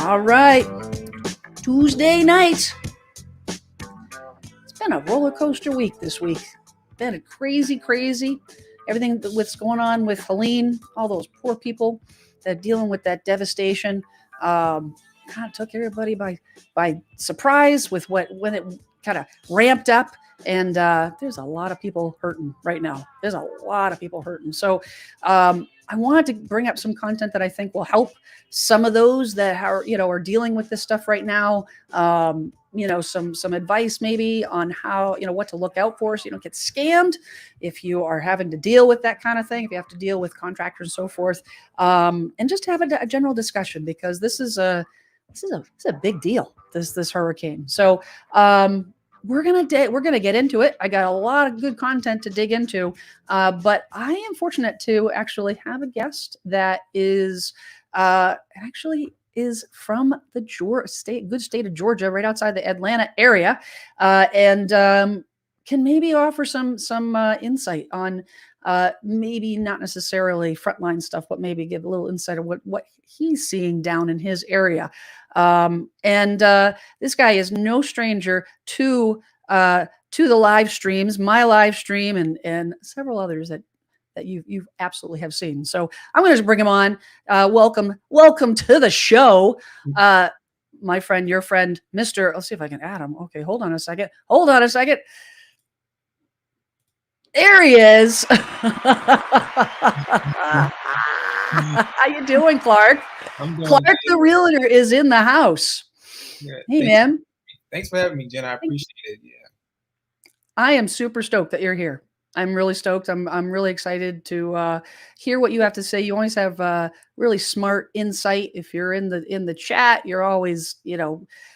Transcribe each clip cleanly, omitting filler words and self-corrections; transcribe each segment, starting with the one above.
All right. Tuesday night. It's been a roller coaster week this week. Been a crazy. Everything that's going on with Helene, all those poor people that are dealing with that devastation. Kind of took everybody by surprise with when it kind of ramped up. And there's a lot of people hurting right now. There's a lot of people hurting. So I wanted to bring up some content that I think will help some of those that are dealing with this stuff right now. Some advice maybe on how, what to look out for so you don't get scammed if you are having to deal with that kind of thing, if you have to deal with contractors and so forth, and just have a general discussion, because this is a big deal, this hurricane. So we're gonna get into it. I got a lot of good content to dig into, but I am fortunate to actually have a guest that is from the good state of Georgia, right outside the Atlanta area, and can maybe offer some insight on maybe not necessarily frontline stuff, but maybe give a little insight of what he's seeing down in his area. And this guy is no stranger to the live streams, my live stream, and several others that you absolutely have seen. So I'm going to just bring him on. Welcome to the show, my friend, your friend, Mr. Let's see if I can add him. Okay, hold on a second. There he is. How you doing, Clark? I'm doing Clark great. the realtor is in the house. Yeah, hey, man. Thanks for having me, Jen. I appreciate it. Yeah. I am super stoked that you're here. I'm really stoked. I'm really excited to hear what you have to say. You always have really smart insight. If you're in the chat, you're always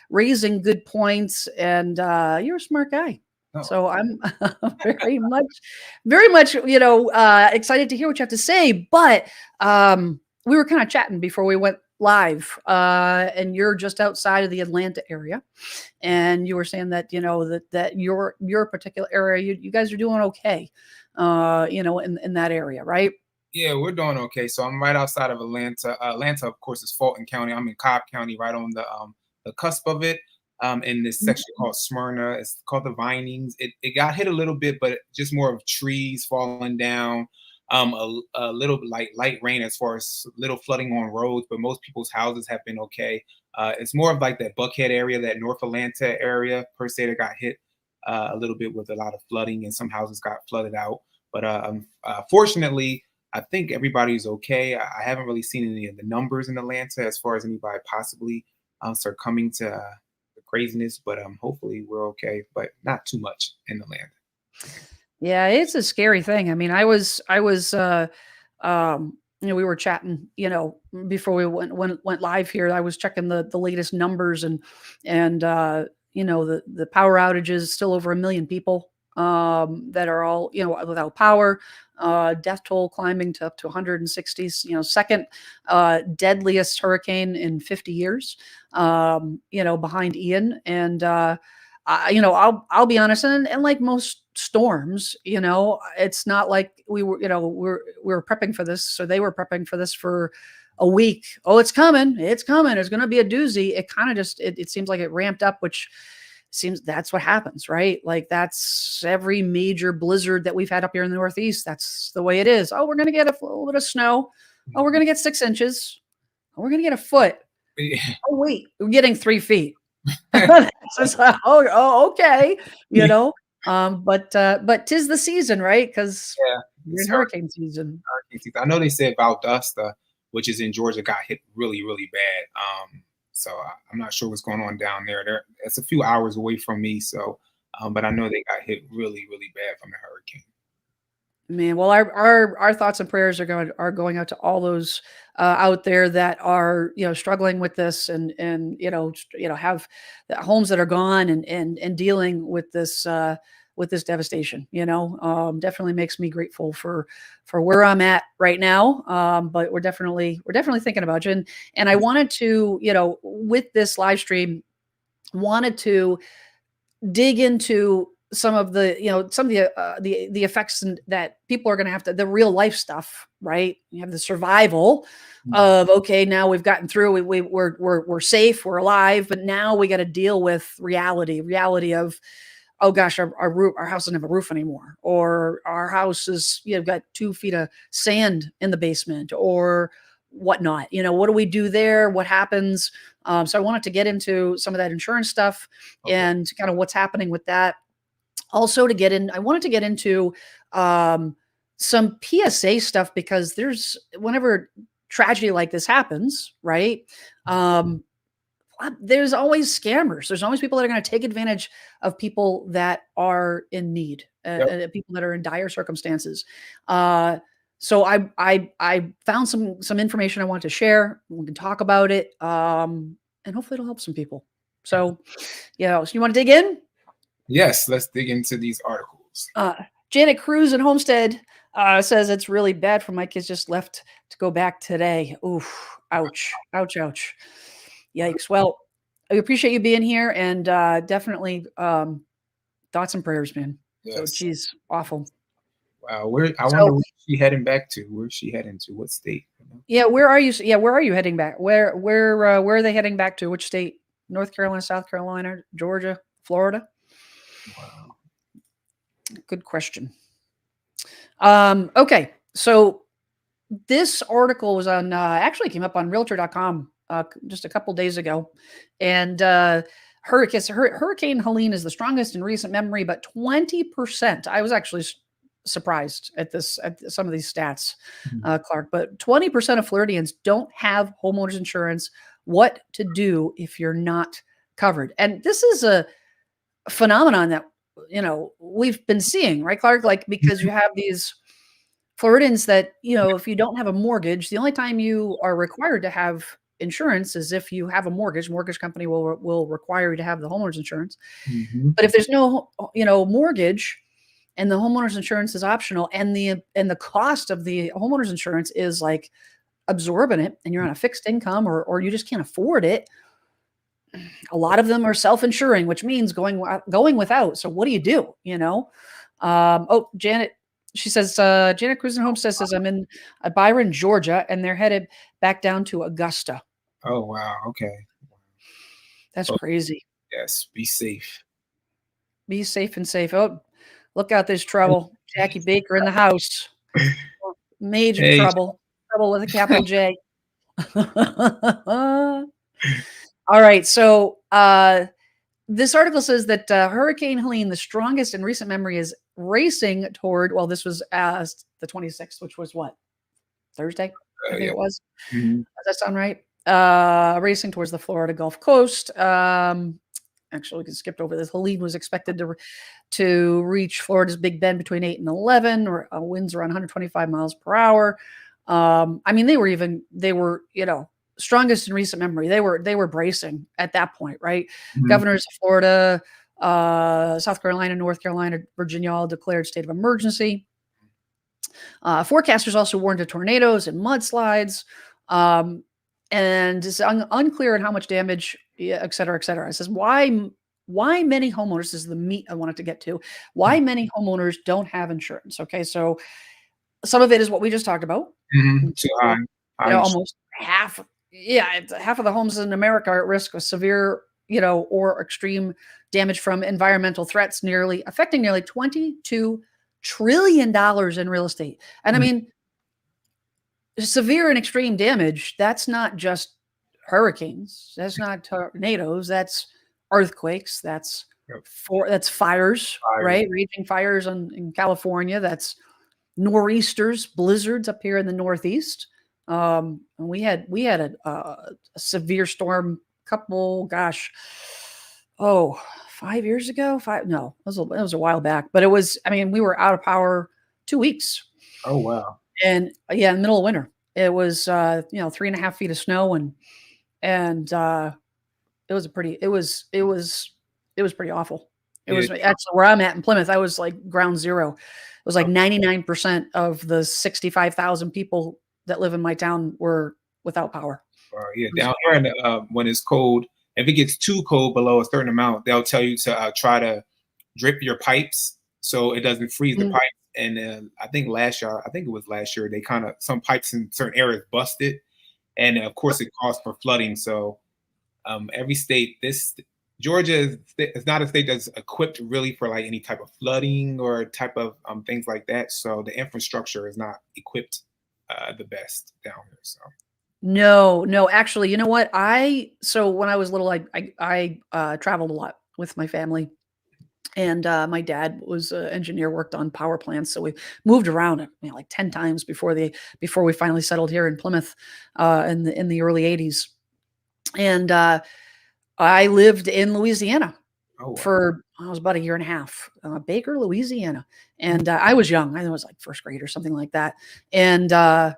raising good points, and you're a smart guy. Oh. So I'm very much excited to hear what you have to say. But we were kind of chatting before we went live, and you're just outside of the Atlanta area, and you were saying that that your particular area, you guys are doing okay, in that area, right? Yeah, we're doing okay. So I'm right outside of Atlanta. Atlanta, of course, is Fulton County. I'm in Cobb County, right on the cusp of it. In this section called Smyrna. It's called the Vinings. It got hit a little bit, but just more of trees falling down. A little light rain as far as little flooding on roads, but most people's houses have been okay. It's more of like that Buckhead area, that North Atlanta area per se, that got hit a little bit with a lot of flooding, and some houses got flooded out. But fortunately, I think everybody's okay. I haven't really seen any of the numbers in Atlanta as far as anybody possibly succumbing to the craziness, but hopefully we're okay, but not too much in Atlanta. Yeah, it's a scary thing. I mean, I was we were chatting, before we went live here. I was checking the latest numbers, and the power outages, still over 1 million people that are all without power. Death toll climbing to up to 160. Second deadliest hurricane in 50 years. Behind Ian, and I'll be honest, and like most storms, it's not like we were prepping for this. So they were prepping for this for a week. Oh, it's coming. It's going to be a doozy. It kind of just, it seems like it ramped up, which seems that's what happens, right? Like that's every major blizzard that we've had up here in the Northeast. That's the way it is. Oh, we're going to get a little bit of snow. Oh, we're going to get 6 inches. Oh, we're going to get a foot. Yeah. Oh, wait, we're getting 3 feet. Okay, but 'tis the season, right? Because it's hurricane season. I know they said Valdosta, which is in Georgia, got hit really, really bad. So I'm not sure what's going on down there. It's a few hours away from me, so but I know they got hit really, really bad from the hurricane. Man, well, our thoughts and prayers are going out to all those out there that are struggling with this, and have homes that are gone, and dealing with this devastation. Definitely makes me grateful for where I'm at right now. But we're definitely thinking about you, and I wanted to with this live stream, wanted to dig into some of the, the effects that people are going to have to, the real life stuff, right? You have the survival of, okay, now we've gotten through, we're safe, we're alive, but now we got to deal with reality of, oh gosh, our house doesn't have a roof anymore, or our house is, got 2 feet of sand in the basement, or whatnot. What do we do there? What happens? So I wanted to get into some of that insurance stuff and kind of what's happening with that. Also I wanted to get into some PSA stuff, because whenever tragedy like this happens, right? There's always scammers. There's always people that are going to take advantage of people that are in need, people that are in dire circumstances. So I found some information I want to share. We can talk about it, and hopefully it'll help some people. So, so you want to dig in? Yes, let's dig into these articles. Janet Cruz in Homestead says it's really bad for my kids just left to go back today. Oof, ouch, ouch, ouch. Yikes. Well, I appreciate you being here, and definitely thoughts and prayers, man. Yes. So, geez, awful. Wow. I wonder where she's heading back to. Where's she heading to? What state? Yeah, where are you? Yeah, where are you heading back? Where are they heading back to? Which state? North Carolina, South Carolina, Georgia, Florida? Wow. Good question. Okay, so this article was on actually came up on Realtor.com just a couple days ago, and Hurricane Helene is the strongest in recent memory, but 20%. I was actually surprised at some of these stats, Clark. But 20% of Floridians don't have homeowners insurance. What to do if you're not covered? And this is a phenomenon that we've been seeing, right, Clark? Like, because you have these Floridians that if you don't have a mortgage, the only time you are required to have insurance is if you have a mortgage. Mortgage company will require you to have the homeowners insurance. But if there's no mortgage and the homeowners insurance is optional, and the cost of the homeowners insurance is like absorbent, and you're on a fixed income, or you just can't afford it, a lot of them are self-insuring, which means going without. So what do you do? Janet, she says, Janet Cruz in Homestead says, I'm in Byron, Georgia, and they're headed back down to Augusta. Oh, wow. Okay. That's crazy. Yes. Be safe. Be safe and safe. Oh, look out. There's trouble. Jackie Baker in the house. Major trouble. Trouble with a capital J. All right. So this article says that Hurricane Helene, the strongest in recent memory, is racing toward, well, this was the 26th, which was what? Thursday? I think it was. Does that sound right? Racing towards the Florida Gulf Coast. Actually, we can skip over this. Helene was expected to reach Florida's Big Bend between 8 and 11, or winds around 125 miles per hour. I mean, they were strongest in recent memory. They were bracing at that point, right? Governors of Florida, South Carolina, North Carolina, Virginia all declared state of emergency. Forecasters also warned of tornadoes and mudslides, and it's unclear on how much damage, et cetera, et cetera. It says why many homeowners, this is the meat I wanted to get to, why many homeowners don't have insurance. Okay, so some of it is what we just talked about. Almost half. Yeah, half of the homes in America are at risk of severe, or extreme damage from environmental threats, affecting nearly $22 trillion in real estate. And I mean, severe and extreme damage, that's not just hurricanes, that's not tornadoes, that's earthquakes, that's fires, right? Raging fires in California, that's nor'easters, blizzards up here in the Northeast. And we had a severe storm couple, 5 years ago. No, it was a while back, but it was, we were out of power 2 weeks. Oh, wow. And in the middle of winter, it was, 3.5 feet of snow, and it was pretty awful. It was actually where I'm at in Plymouth. I was like ground zero. It was like 99% of the 65,000 people that live in my town were without power. Down here when it's cold, if it gets too cold below a certain amount, they'll tell you to try to drip your pipes so it doesn't freeze the pipes. And I think it was last year, they kind of some pipes in certain areas busted, and of course it caused for flooding. So every state, Georgia is not a state that's equipped really for like any type of flooding or type of things like that. So the infrastructure is not equipped the best down here. So No, actually, you know what? So when I was little, I traveled a lot with my family, and my dad was an engineer, worked on power plants, so we moved around, like 10 times before we finally settled here in Plymouth in the early 80s. And I lived in Louisiana oh wow. for I was about a year and a half, Baker, Louisiana, and I was young. I was like first grade or something like that, and I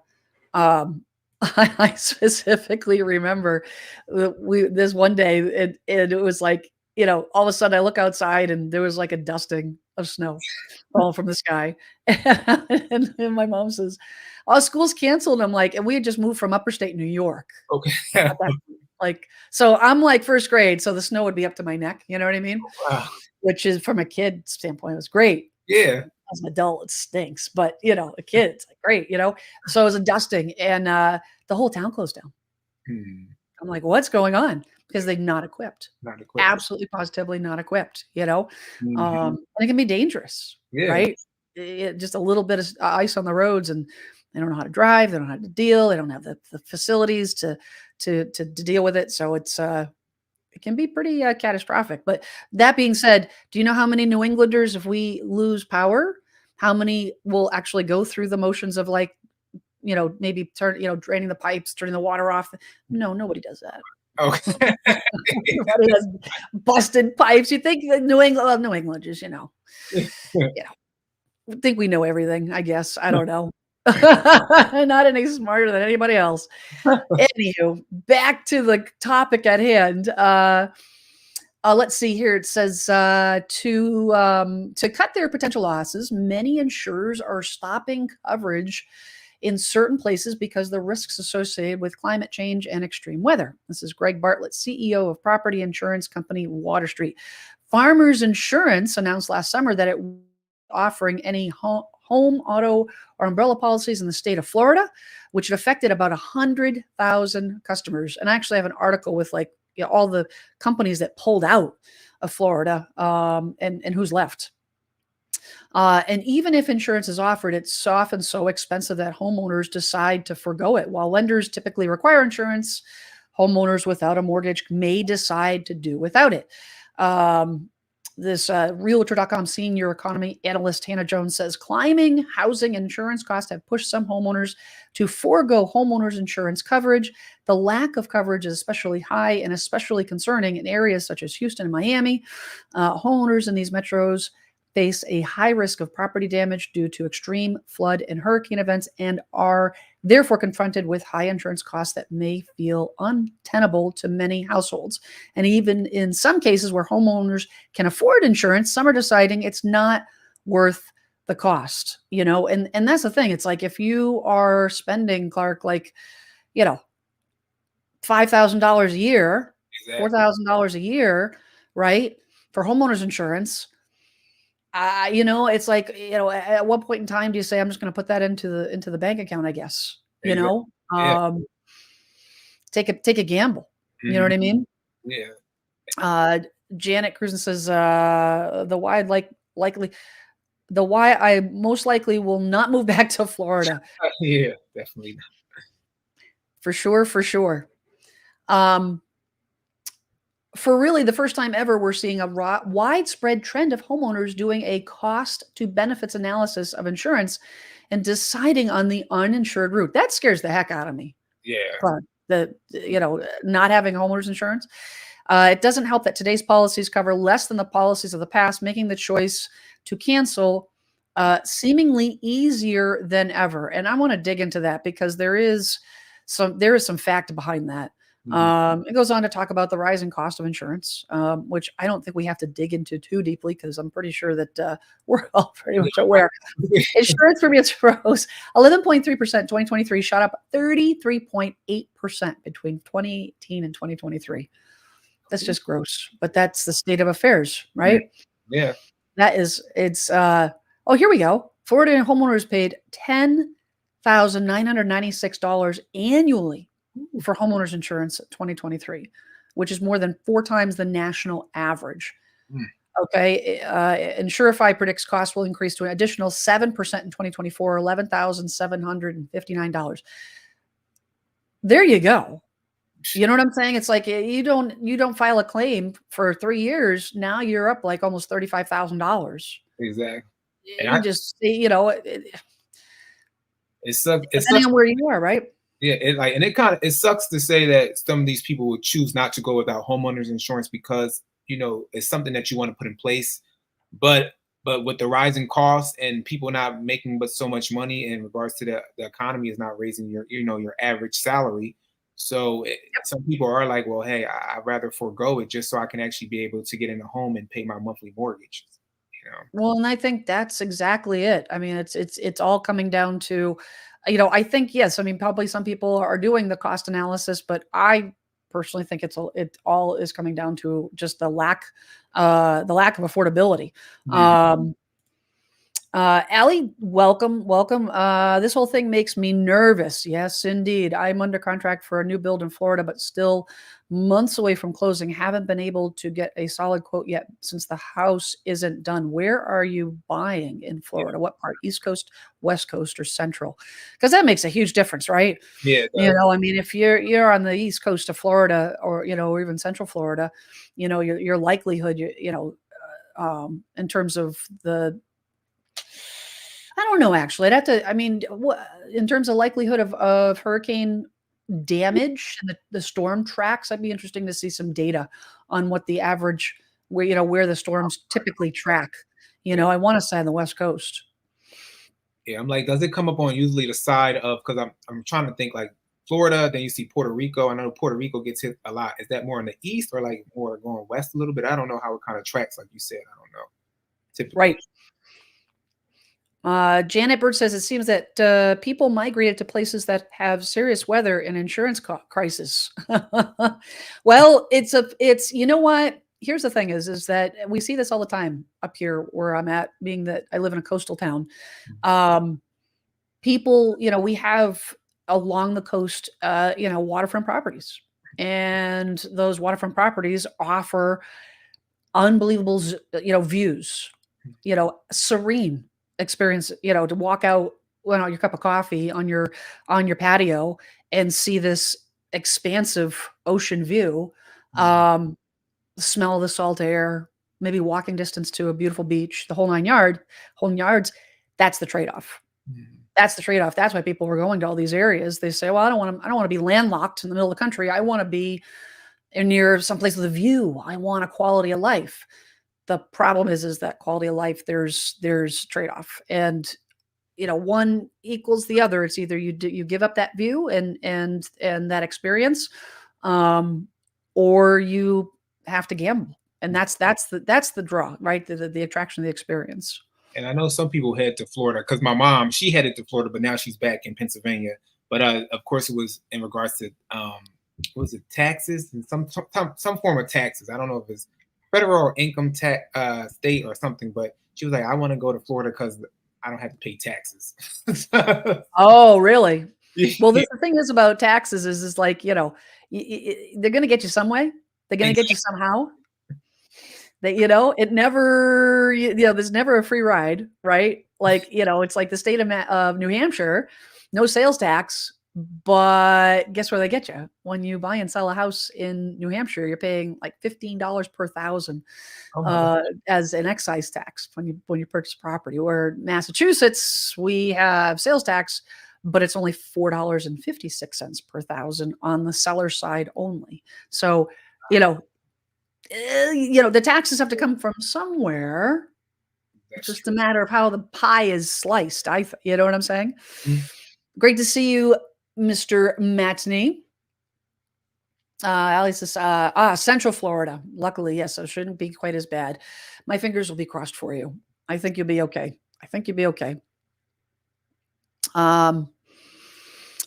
specifically remember this one day, and it was like, all of a sudden I look outside and there was like a dusting of snow falling from the sky, and my mom says, "Oh, school's canceled." And I'm like, and we had just moved from upper state New York. Okay. At that like, so I'm like first grade, so the snow would be up to my neck. You know what I mean? Wow. Which is from a kid standpoint, it was great. Yeah. As an adult, it stinks, but a kid, it's like great, So it was a dusting, and the whole town closed down. I'm like, what's going on? Because they're not equipped. Not equipped. Absolutely, positively not equipped. Mhm. And it can be dangerous, Yeah. right? Just a little bit of ice on the roads, and they don't know how to drive. They don't know how to deal. They don't have the facilities to deal with it. So it can be pretty catastrophic. But that being said, do you know how many New Englanders, if we lose power, how many will actually go through the motions of like, maybe draining the pipes, turning the water off? No, nobody does that. Okay. Everybody has busted pipes. You think that New Englanders, think we know everything, I guess. I don't know. Not any smarter than anybody else. Anywho, back to the topic at hand. Let's see here. It says to cut their potential losses, many insurers are stopping coverage in certain places because the risks associated with climate change and extreme weather. This is Greg Bartlett, CEO of property insurance company Water Street. Farmers Insurance announced last summer that it was offering any home, auto, or umbrella policies in the state of Florida, which had affected about 100,000 customers. And I actually have an article with all the companies that pulled out of Florida and who's left. And even if insurance is offered, it's often so expensive that homeowners decide to forgo it. While lenders typically require insurance, homeowners without a mortgage may decide to do without it. This Realtor.com senior economy analyst Hannah Jones says climbing housing insurance costs have pushed some homeowners to forego homeowners insurance coverage. The lack of coverage is especially high and especially concerning in areas such as Houston and Miami. Homeowners in these metros face a high risk of property damage due to extreme flood and hurricane events and are therefore confronted with high insurance costs that may feel untenable to many households. And even in some cases where homeowners can afford insurance, some are deciding it's not worth the cost, and that's the thing. It's like if you are spending, Clark, $5,000 a year, Exactly. $4,000 a year, right, for homeowners insurance. It's like, at what point in time do you say, I'm just going to put that into the bank account, I guess, Exactly. Yeah. Take a gamble. You know what I mean? Yeah. Janet Cruzen says, the why I most likely will not move back to Florida. Yeah, definitely. For sure. For really the first time ever, we're seeing a widespread trend of homeowners doing a cost to benefits analysis of insurance and deciding on the uninsured route. That scares the heck out of me. Yeah. Not having homeowners insurance. It doesn't help that today's policies cover less than the policies of the past, making the choice to cancel seemingly easier than ever. And I want to dig into that because there is some fact behind that. It goes on to talk about the rising cost of insurance, which I don't think we have to dig into too deeply because I'm pretty sure that we're all pretty much aware. Insurance premiums rose 11.3% in 2023, shot up 33.8% between 2018 and 2023. That's just gross, but that's the state of affairs, right? Yeah. That is, it's, oh, here we go. Florida homeowners paid $10,996 annually Ooh. for homeowners insurance in 2023, which is more than 4 times the national average. Mm. Okay, Insurify predicts costs will increase to an additional 7% in 2024, $11,759. There you go. You know what I'm saying? It's like you don't file a claim for 3 years, now you're up like almost $35,000. Exactly. And You just, you know, it sucks. It depending sucks. on where you are, right? Yeah, and it kind of it sucks to say that some of these people would choose not to go without homeowners insurance because it's something that you want to put in place, but with the rising costs and people not making but so much money in regards to the economy is not raising your average salary. So some people are like, well, hey, I'd rather forego it just so I can actually be able to get in a home and pay my monthly mortgage. You know. Well, and I think that's exactly it. I mean, it's all coming down to, I think, yes, I mean, probably some people are doing the cost analysis, but I personally think it all is coming down to just the lack of affordability. Mhm. Allie, welcome, welcome. This whole thing makes me nervous. Yes, indeed. I'm under contract for a new build in Florida, but still months away from closing. Haven't been able to get a solid quote yet since the house isn't done. Where are you buying in Yeah, Florida? What part? East Coast, West Coast, or Central? Because that makes a huge difference, right? yeah, it does. I mean, if you're on the East Coast of Florida, or even Central Florida, your likelihood, in terms of I don't know, actually. I'd have to, I mean, in terms of likelihood of hurricane damage and the storm tracks, I'd be interesting to see some data on what the average, where the storms typically track. I want to say on the West Coast. Yeah, I'm like, does it come up on usually the side of because I'm trying to think like Florida, then you see Puerto Rico. I know Puerto Rico gets hit a lot. Is that more in the east or like more going west a little bit? I don't know how it kind of tracks, like you said. I don't know. Typically. Right. Janet Bird says it seems that people migrated to places that have serious weather and insurance crisis. Well, it's you know what? Here's the thing is that we see this all the time up here where I'm at, being that I live in a coastal town. Um, People, we have along the coast, waterfront properties, and those waterfront properties offer unbelievable, views, serene experience, to walk out, your cup of coffee on your patio and see this expansive ocean view, Mhm. the smell of the salt air, maybe walking distance to a beautiful beach, the whole yards. That's the trade-off. Mhm. That's the trade-off. That's why people were going to all these areas. They say, well, I don't want to be landlocked in the middle of the country. I want to be near someplace with a view. I want a quality of life. The problem is that quality of life, there's trade-off, and one equals the other. It's either you give up that view and that experience, or you have to gamble, and that's the draw, right? The attraction of the experience. And I know some people head to Florida because my mom, she headed to Florida, but now she's back in Pennsylvania. But of course, it was in regards to what was it, taxes and some form of taxes. I don't know if it's federal or income tax state or something, but she was like, I want to go to Florida because I don't have to pay taxes. Oh, really? Well, Yeah, the thing is about taxes is like, they're going to get you some way. They're going to get you exactly. somehow. That, it never, there's never a free ride, right? Like, it's like the state of New Hampshire, no sales tax, but guess where they get you? When you buy and sell a house in New Hampshire, you're paying like $15 per thousand Oh my God. as an excise tax when you purchase property. Where Massachusetts, we have sales tax, but it's only $4.56 per thousand on the seller side only. So, you know, the taxes have to come from somewhere. It's That's just a true. matter of how the pie is sliced. You know what I'm saying? Mhm. Great to see you, Mr. Matinee. Ali says, Central Florida. Luckily, yes, so it shouldn't be quite as bad. My fingers will be crossed for you. I think you'll be okay. I think you'll be okay. Um,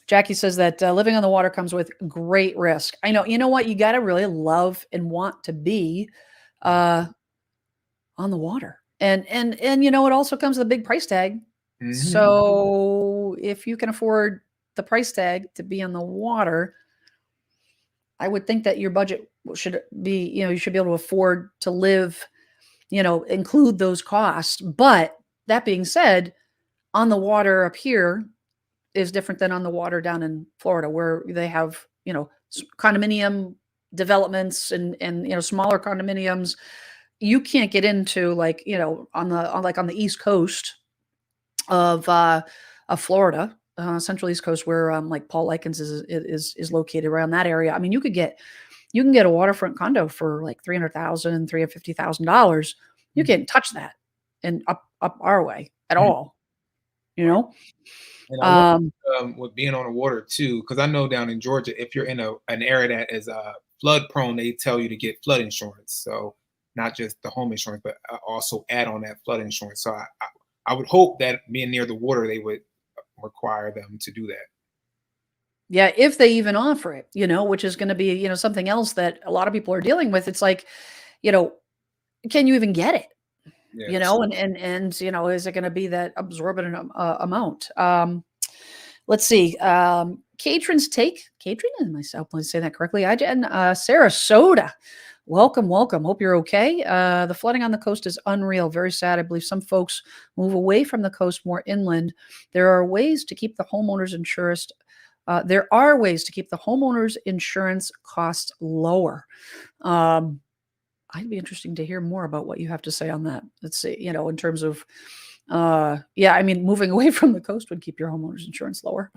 Jackie says that living on the water comes with great risk. I know. You know what? You got to really love and want to be uh, on the water. And it also comes with a big price tag. So if you can afford the price tag to be on the water, I would think that your budget should be, you should be able to afford to live, include those costs. But that being said, on the water up here is different than on the water down in Florida, where they have, condominium developments and smaller condominiums. You can't get into, like, on the East Coast of Florida, Central East Coast, where like Paul Likens is located, around that area. I mean, you can get a waterfront condo for like $300,000, $350,000. You can't touch that and up our way at all. And I wonder, with being on the water too, because I know down in Georgia, if you're in an area that is flood prone, they tell you to get flood insurance. So not just the home insurance, but also add on that flood insurance. So I would hope that being near the water, they would require them to do that. Yeah, if they even offer it, which is going to be, something else that a lot of people are dealing with. It's like, can you even get it? Yeah. And is it going to be that absorbent amount? Let's see. Katrin's take. Katrin and myself, let's say that correctly. Sarasota. Welcome. Hope you're okay. The flooding on the coast is unreal. Very sad. I believe some folks move away from the coast more inland. There are ways to keep the homeowners insurance. Insurance costs lower. I'd be interesting to hear more about what you have to say on that. Let's see, in terms of, I mean, moving away from the coast would keep your homeowners insurance lower.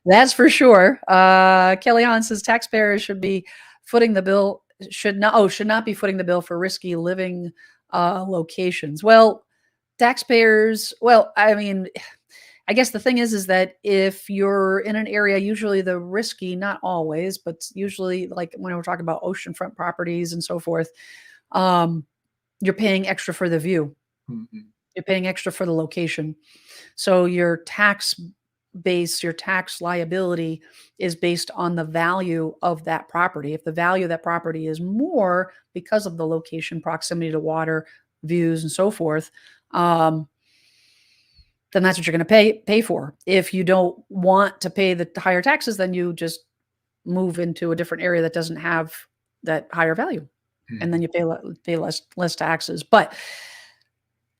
That's for sure. Kellyanne says taxpayers should be footing the bill, should not be footing the bill for risky living locations. Well, taxpayers, I mean, I guess the thing is that if you're in an area, usually the risky, not always, but usually, like when we're talking about oceanfront properties and so forth, you're paying extra for the view. You're paying extra for the location. So your tax base, your tax liability is based on the value of that property. If the value of that property is more because of the location, proximity to water, views, and so forth, then that's what you're going to pay for. If you don't want to pay the higher taxes, then you just move into a different area that doesn't have that higher value, and then you pay less taxes. But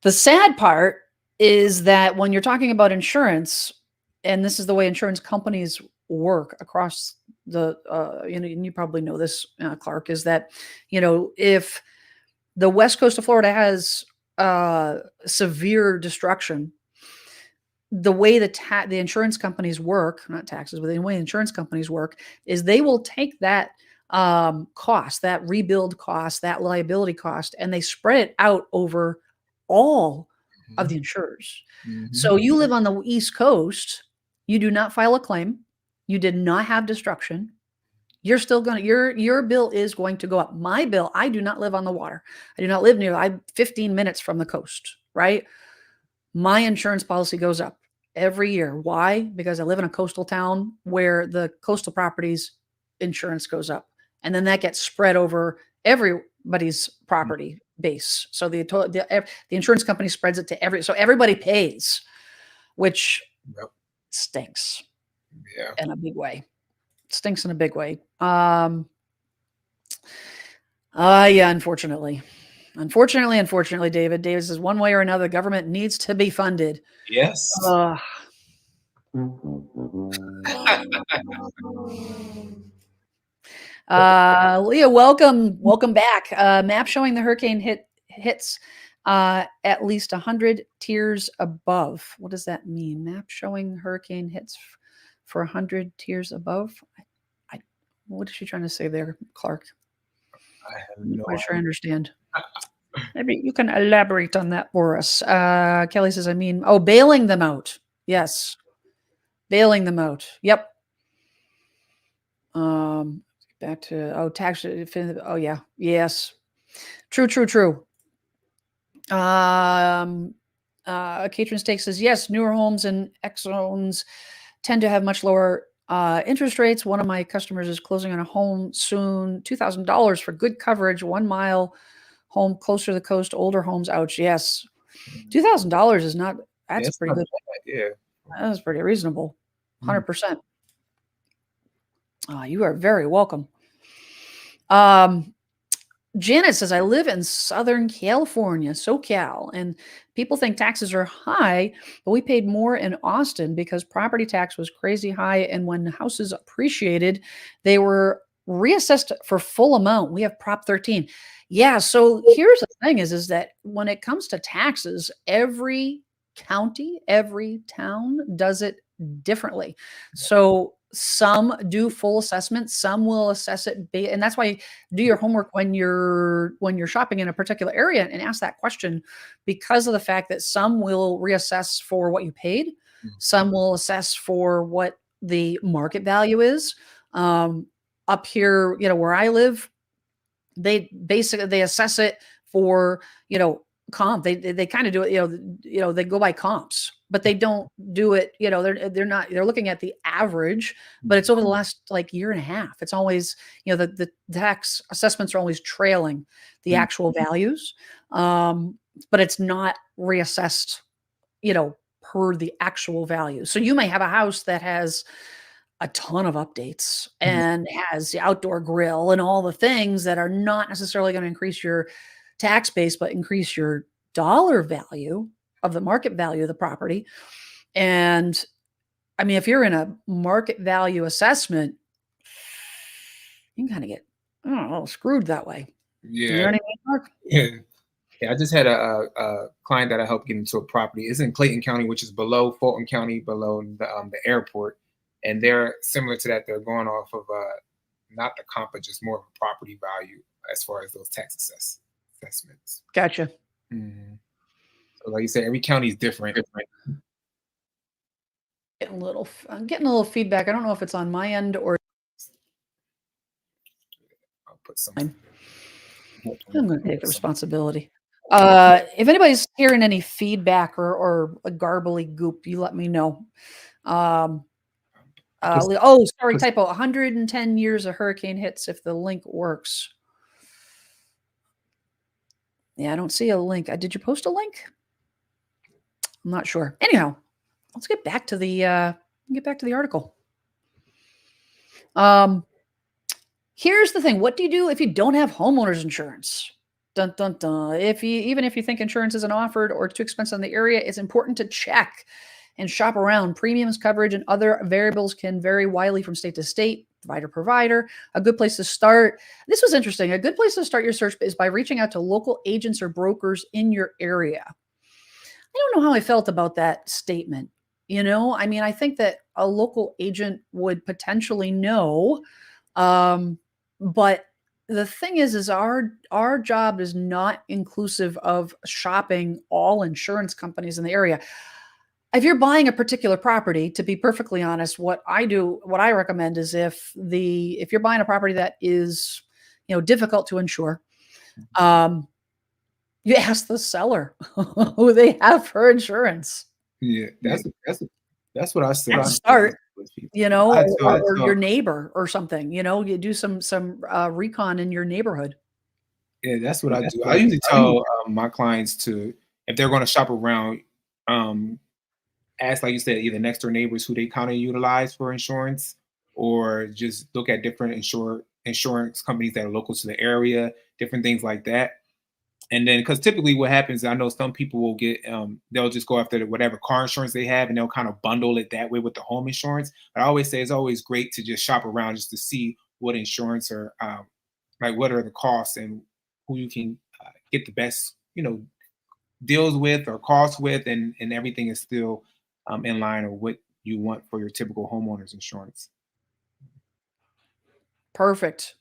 the sad part is that when you're talking about insurance, and this is the way insurance companies work across the, and you probably know this, Clark, is that, if the west coast of Florida has severe destruction, the way the insurance companies work, not taxes, but the way insurance companies work is they will take that cost, that rebuild cost, that liability cost, and they spread it out over all of the insurers. So you live on the East Coast, you do not file a claim, you did not have destruction, you're still going to, your bill is going to go up. My bill, I do not live on the water. I do not live near, I'm 15 minutes from the coast, right? My insurance policy goes up every year. Why? Because I live in a coastal town where the coastal properties insurance goes up. And then that gets spread over everybody's property base. So the insurance company spreads it to so everybody pays, which stinks in a big way. Stinks in a big way. Yeah, unfortunately, David. David says one way or another, the government needs to be funded. Yes. Leah, welcome back. Map showing the hurricane hits at least 100 tiers above. What does that mean? Map showing hurricane hits for 100 tiers above. What is she trying to say there, Clark? I have no idea. Sure I understand. Maybe you can elaborate on that for us. Kelly says, bailing them out. Yes. Bailing them out. Yep. Back to, tax. Oh, yeah. Yes. True. Katrin Stake says, yes, newer homes and X zones tend to have much lower interest rates. One of my customers is closing on a home soon, $2,000 for good coverage, 1 mile home closer to the coast, older homes. Ouch. Yes. $2,000 is not, Yeah, that's it's pretty not good. bad. Yeah. That's pretty reasonable. Mm. 100%. You are very welcome. Um, Janet says, I live in Southern California, SoCal, and people think taxes are high, but we paid more in Austin because property tax was crazy high. And when houses appreciated, they were reassessed for full amount. We have Prop 13. Yeah. So here's the thing is that when it comes to taxes, every county, every town does it differently. So some do full assessment, some will assess it, and that's why do your homework when you're shopping in a particular area and ask that question, because of the fact that some will reassess for what you paid, some will assess for what the market value is. Up here, where I live, they basically they assess it for comp. They kind of do it, they go by comps, but they don't do it, they're looking at the average, but it's over the last like year and a half. It's always, the tax assessments are always trailing the actual values. But it's not reassessed, per the actual value. So you may have a house that has a ton of updates and has the outdoor grill and all the things that are not necessarily going to increase your tax base, but increase your dollar value of the market value of the property. And I mean, if you're in a market value assessment, you can kind of get, I don't know, screwed that way. You know Yeah. what I mean, Mark? Yeah. Yeah, I just had a client that I helped get into a property. It's in Clayton County, which is below Fulton County, below the airport, and they're similar to that. They're going off of not the comp, but just more of a property value as far as those tax assessments. Gotcha. Mhm. So, like you said, every county is different. I'm getting a little feedback. I don't know if it's on my end or I'll put some. I'm going to take the responsibility. If anybody's hearing any feedback or a garbly goop, you let me know. Sorry, typo. 110 years of hurricane hits if the link works. Yeah, I don't see a link. Did you post a link? I'm not sure. Anyhow, let's get back to the article. Here's the thing. What do you do if you don't have homeowners insurance? Dun, dun, dun. Even if you think insurance isn't offered or too expensive in the area, it's important to check and shop around. Premiums, coverage, and other variables can vary widely from state to state, provider. A good place to start. This was interesting. A good place to start your search is by reaching out to local agents or brokers in your area. I don't know how I felt about that statement. I mean, I think that a local agent would potentially know, but the thing is our job is not inclusive of shopping all insurance companies in the area. If you're buying a particular property, to be perfectly honest, what I recommend is if you're buying a property that is, difficult to insure, you ask the seller who they have for insurance. Yeah, that's what I say. Start, or So your neighbor or something. You do some recon in your neighborhood. yeah, that's what I do. I usually tell my clients to, if they're going to shop around, ask, like you said, either next door neighbors who they kind of utilize for insurance, or just look at different insurance companies that are local to the area, different things like that. And then, because typically what happens, I know some people will get, they'll just go after whatever car insurance they have, and they'll kind of bundle it that way with the home insurance. But I always say it's always great to just shop around just to see what insurance are, like what are the costs and who you can get the best, deals with or costs with, and everything is still in line with what you want for your typical homeowners insurance. Perfect.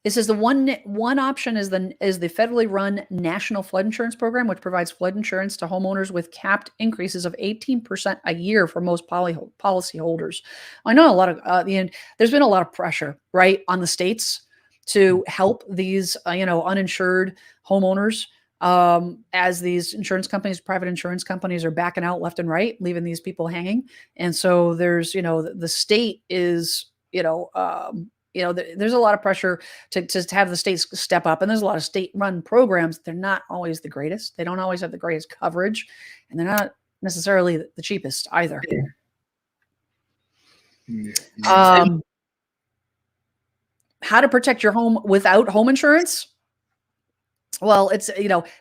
It says the one option is the federally run National Flood Insurance Program, which provides flood insurance to homeowners with capped increases of 18% a year for most policy holders. I know a lot of there's been a lot of pressure, right, on the states to help these uninsured homeowners, as these private insurance companies are backing out left and right, leaving these people hanging. And so there's the state is there's a lot of pressure to have the states step up, and there's a lot of state-run programs. They're not always the greatest. They don't always have the greatest coverage, and they're not necessarily the cheapest either. How to protect your home without home insurance? Well, it's,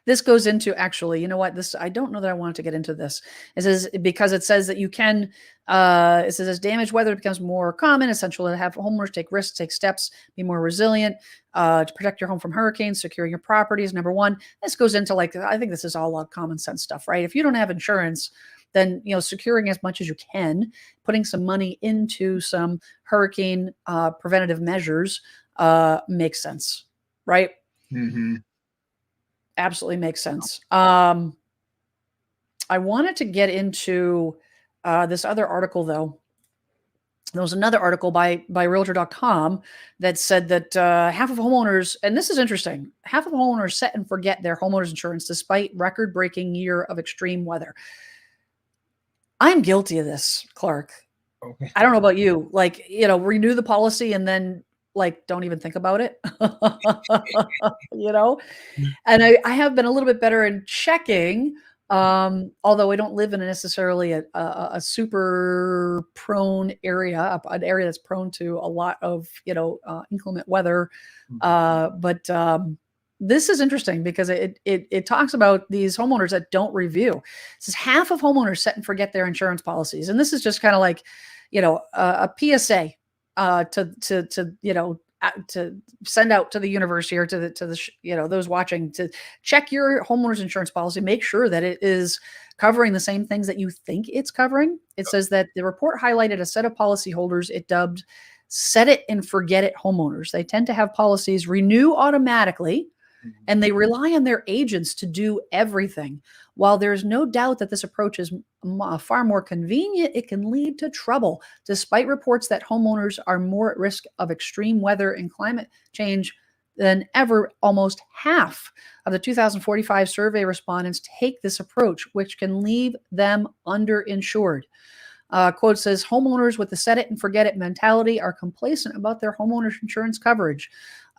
this goes into actually, I don't know that I wanted to get into this. It says, because it says that you can, it says as damaged weather becomes more common, essential to have homeowners take risks, take steps, be more resilient, to protect your home from hurricanes. Securing your property is number one. This goes into I think this is all common sense stuff, right? If you don't have insurance, then, securing as much as you can, putting some money into some hurricane preventative measures makes sense, right? Mm-hmm. Absolutely makes sense. I wanted to get into this other article, though. There was another article by Realtor.com that said that half of homeowners, and this is interesting, half of homeowners set and forget their homeowners insurance despite record-breaking year of extreme weather. I'm guilty of this, Clark. Okay. I don't know about you. Renew the policy and then don't even think about it. And I have been a little bit better in checking, although I don't live in necessarily a super prone area, an area that's prone to a lot of, inclement weather. But this is interesting because it talks about these homeowners that don't review. It says half of homeowners set and forget their insurance policies. And this is just kind of a PSA to send out to the university or to the those watching, to check your homeowner's insurance policy, make sure that it is covering the same things that you think it's covering. It says that the report highlighted a set of policyholders it dubbed set it and forget it homeowners. They tend to have policies renew automatically, and they rely on their agents to do everything. While there's no doubt that this approach is far more convenient, it can lead to trouble. Despite reports that homeowners are more at risk of extreme weather and climate change than ever, almost half of the 2045 survey respondents take this approach, which can leave them underinsured. Quote says, homeowners with the set it and forget it mentality are complacent about their homeowners insurance coverage.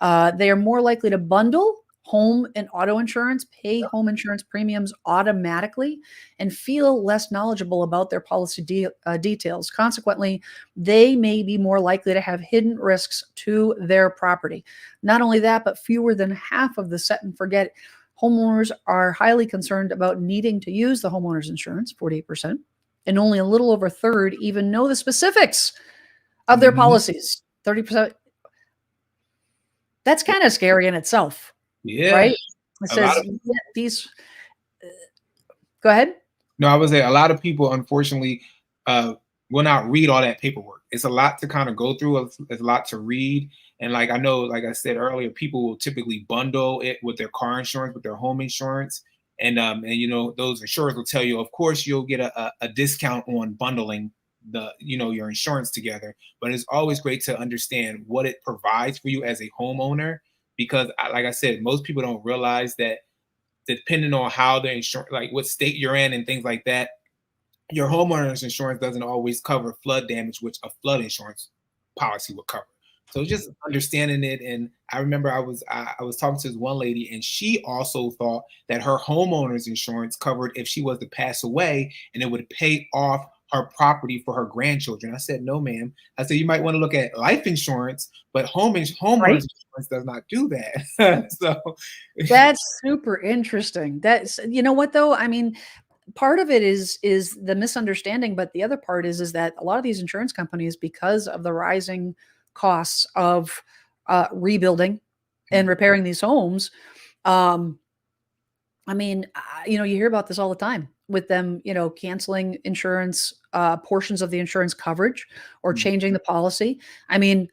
They are more likely to bundle home and auto insurance, pay home insurance premiums automatically, and feel less knowledgeable about their policy details. Consequently, they may be more likely to have hidden risks to their property. Not only that, but fewer than half of the set and forget homeowners are highly concerned about needing to use the homeowner's insurance, 48%, and only a little over a third even know the specifics of their policies, 30%. That's kind of scary in itself. Yeah. Right? It says these. Go ahead. No, I was saying a lot of people, unfortunately, will not read all that paperwork. It's a lot to kind of go through. It's a lot to read. And I know, like I said earlier, people will typically bundle it with their car insurance, with their home insurance. And those insurers will tell you, of course, you'll get a discount on bundling your insurance together. But it's always great to understand what it provides for you as a homeowner. Because like I said, most people don't realize that depending on how the insurance, what state you're in and things like that, your homeowner's insurance doesn't always cover flood damage, which a flood insurance policy would cover. So just understanding it. And I remember I was talking to this one lady, and she also thought that her homeowner's insurance covered if she was to pass away, and it would pay off her property for her grandchildren. I said, no, ma'am. I said, you might want to look at life insurance, but homeowners insurance does not do that. So that's super interesting. That's, you know what though? I mean, part of it is the misunderstanding, but the other part is that a lot of these insurance companies, because of the rising costs of rebuilding and repairing these homes, I mean, you hear about this all the time with them, canceling insurance, portions of the insurance coverage or changing the policy. I mean,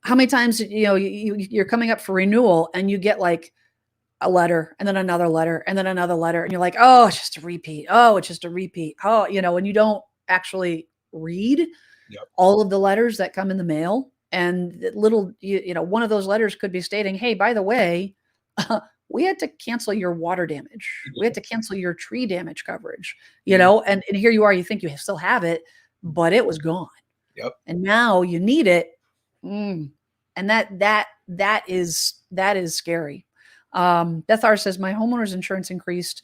how many times, you're coming up for renewal and you get a letter and then another letter and then another letter. And you're like, oh, it's just a repeat. Oh, it's just a repeat. Oh, and you don't actually read all of the letters that come in the mail. And little, one of those letters could be stating, hey, by the way, we had to cancel your water damage. We had to cancel your tree damage coverage, and here you are, you think you still have it, but it was gone. Yep. And now you need it. And that is scary. Beth R says, my homeowner's insurance increased.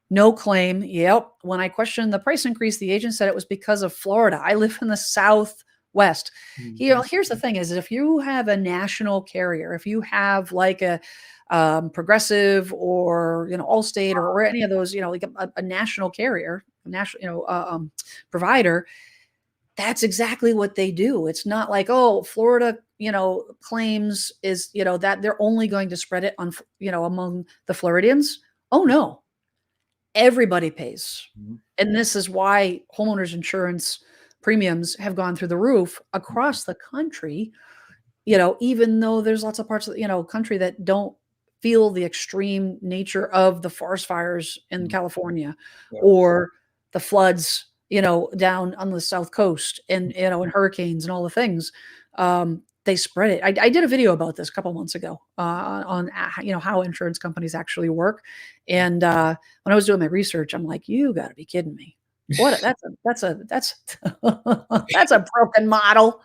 No claim. Yep. When I questioned the price increase, the agent said it was because of Florida. I live in the Southwest. Here's the thing is if you have a national carrier, if you have like a Progressive or, Allstate or any of those, like a national carrier, national, provider, that's exactly what they do. It's not like, oh, Florida, claims is, that they're only going to spread it on, among the Floridians. Oh no, everybody pays. And this is why homeowners insurance premiums have gone through the roof across the country, even though there's lots of parts of the, country that don't feel the extreme nature of the forest fires in California or the floods, down on the South Coast and, and hurricanes and all the things. They spread it. I did a video about this a couple months ago on how insurance companies actually work. And when I was doing my research, I'm like, you got to be kidding me. What? That's that's a broken model.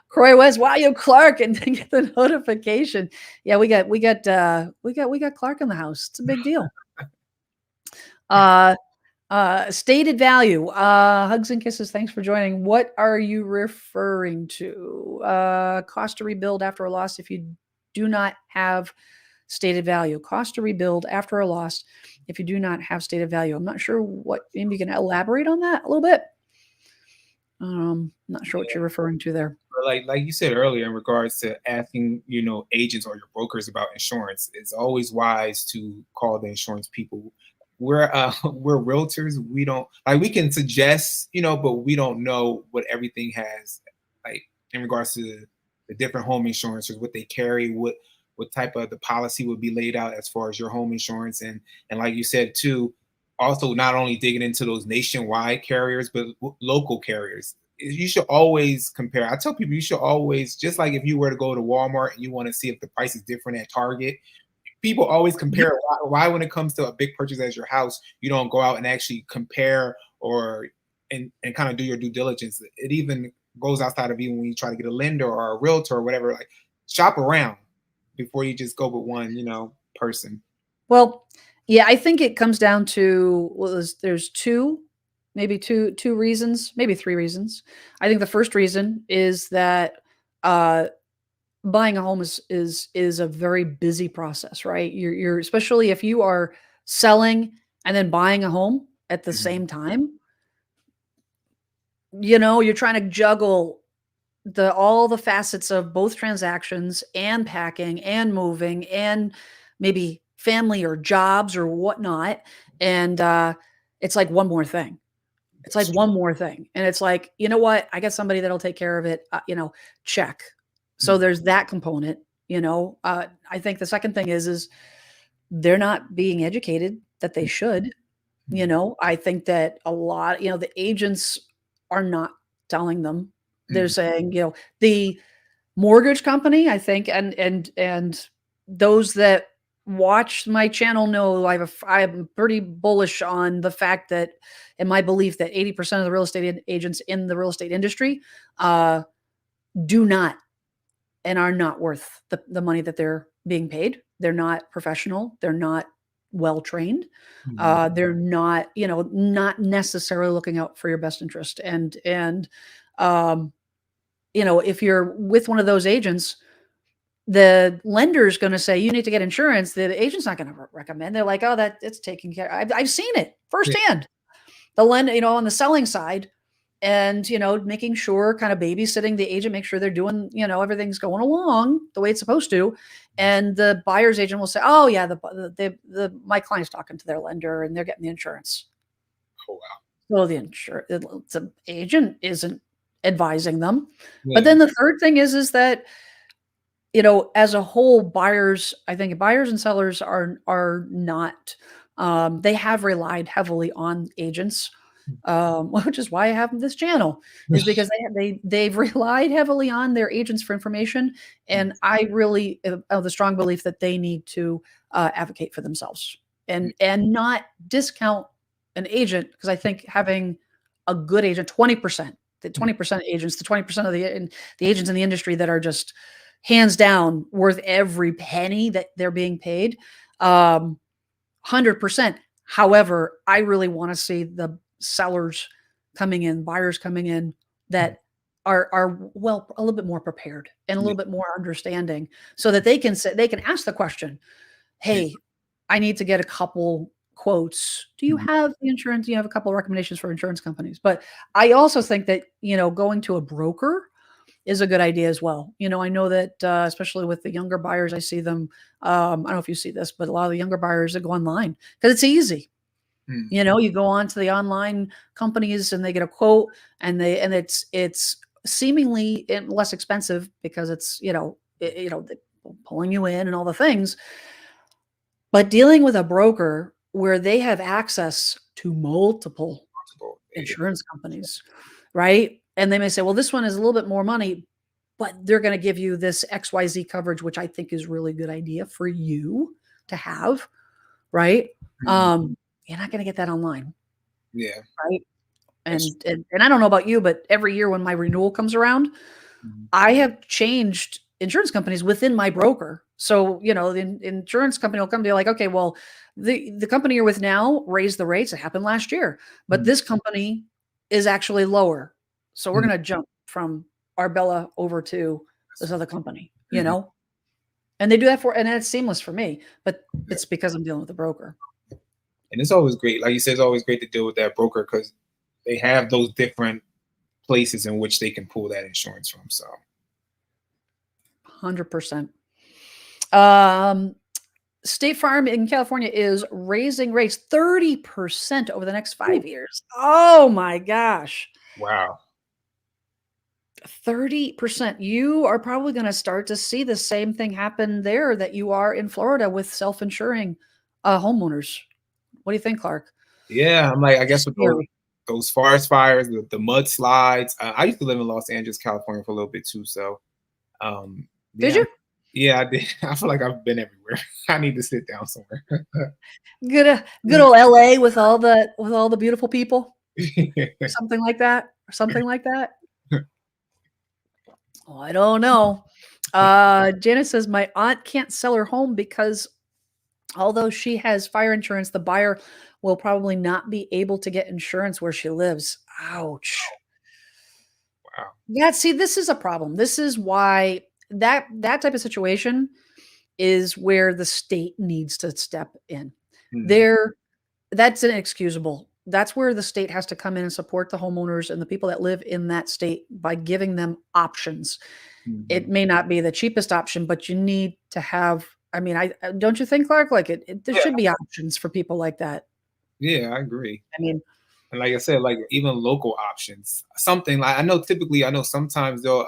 Croy West, wow, you Clark, and then get the notification. Yeah, we got Clark in the house. It's a big deal. Stated value. Hugs and kisses. Thanks for joining. What are you referring to? Cost to rebuild after a loss if you do not have stated value. Cost to rebuild after a loss if you do not have stated value. I'm not sure what. Maybe you can elaborate on that a little bit. Not sure what you're referring to there. Like you said earlier, in regards to asking, agents or your brokers about insurance, it's always wise to call the insurance people. We're realtors. We don't we can suggest, but we don't know what everything has, in regards to the different home insurances, what they carry, what type of the policy would be laid out as far as your home insurance. And like you said too, also not only digging into those nationwide carriers, but local carriers. You should always compare. I tell people you should always, just like if you were to go to Walmart and you want to see if the price is different at Target, people always compare. Why when it comes to a big purchase as your house, you don't go out and actually compare and kind of do your due diligence. It even goes outside of even when you try to get a lender or a realtor or whatever, shop around before you just go with one, person. Well, yeah, I think it comes down to, there's maybe two reasons, maybe three reasons. I think the first reason is that buying a home is a very busy process, right? You're especially if you are selling and then buying a home at the same time. You're trying to juggle all the facets of both transactions and packing and moving and maybe family or jobs or whatnot. And it's like one more thing. It's like one more thing. And it's like, you know what? I got somebody that'll take care of it, check. So there's that component, I think the second thing is they're not being educated that they should, I think that a lot, the agents are not telling them. They're saying, the mortgage company, I think, and those that watch my channel know I'm pretty bullish on the fact that, and my belief that 80% of the real estate agents in the real estate industry do not and are not worth the money that they're being paid. They're not professional. They're not well trained. They're not, not necessarily looking out for your best interest. And if you're with one of those agents, the lender's going to say, you need to get insurance. The agent's not going to recommend. They're like, oh, it's taken care of. I've seen it firsthand. The lender, on the selling side, and, making sure, kind of babysitting the agent, make sure they're doing, everything's going along the way it's supposed to. And the buyer's agent will say, oh yeah, my client's talking to their lender and they're getting the insurance. Oh, wow. So the agent isn't advising them. Yeah. But then the third thing is that, as a whole, I think buyers and sellers are not, they have relied heavily on agents. Which is why I have this channel, is because they've relied heavily on their agents for information. And I really have the strong belief that they need to advocate for themselves and not discount an agent, because I think having a good agent, 20%, the 20% agents, the 20% of the agents in the industry that are just hands down worth every penny that they're being paid. 100%. However, I really want to see the sellers coming in, buyers coming in that are well, a little bit more prepared and a little bit more understanding, so that they can ask the question, hey, I need to get a couple quotes. Do you have the insurance? Do you have a couple of recommendations for insurance companies? But I also think that, going to a broker is a good idea as well. I know that especially with the younger buyers, I see them. I don't know if you see this, but a lot of the younger buyers that go online because it's easy. You go on to the online companies and they get a quote, and it's seemingly less expensive because it's pulling you in and all the things. But dealing with a broker where they have access to multiple insurance companies, right? And they may say, well, this one is a little bit more money, but they're going to give you this XYZ coverage, which I think is really good idea for you to have, right? You're not going to get that online. Yeah. Right. And I don't know about you, but every year when my renewal comes around, I have changed insurance companies within my broker. So, the insurance company will come to you like, okay, well, the company you're with now raised the rates. It happened last year, but this company is actually lower. So we're going to jump from Arbella over to this other company, and they do that and it's seamless for me, but it's because I'm dealing with a broker. And it's always great. Like you said, it's always great to deal with that broker because they have those different places in which they can pull that insurance from. So 100%. State Farm in California is raising rates 30% over the next 5 years. Oh my gosh. Wow. 30%. You are probably going to start to see the same thing happen there that you are in Florida with self-insuring homeowners. What do you think, Clark? Yeah, I'm like, I guess with those forest fires, the mudslides. I used to live in Los Angeles, California for a little bit too. So, did you? Yeah, I did. I feel like I've been everywhere. I need to sit down somewhere. Good old LA with all the beautiful people. Something like that. Or something like that. Oh, I don't know. Janet says my aunt can't sell her home because although she has fire insurance, the buyer will probably not be able to get insurance where she lives. Ouch. Wow. Yeah, see, this is a problem. This is why that type of situation is where the state needs to step in. That's inexcusable. That's where the state has to come in and support the homeowners and the people that live in that state by giving them options. It may not be the cheapest option, but you need to have, I mean, I don't you think, Clark? Like there should be options for people like that. Yeah, I agree. I mean, and like I said, like even local options, something like I know sometimes they'll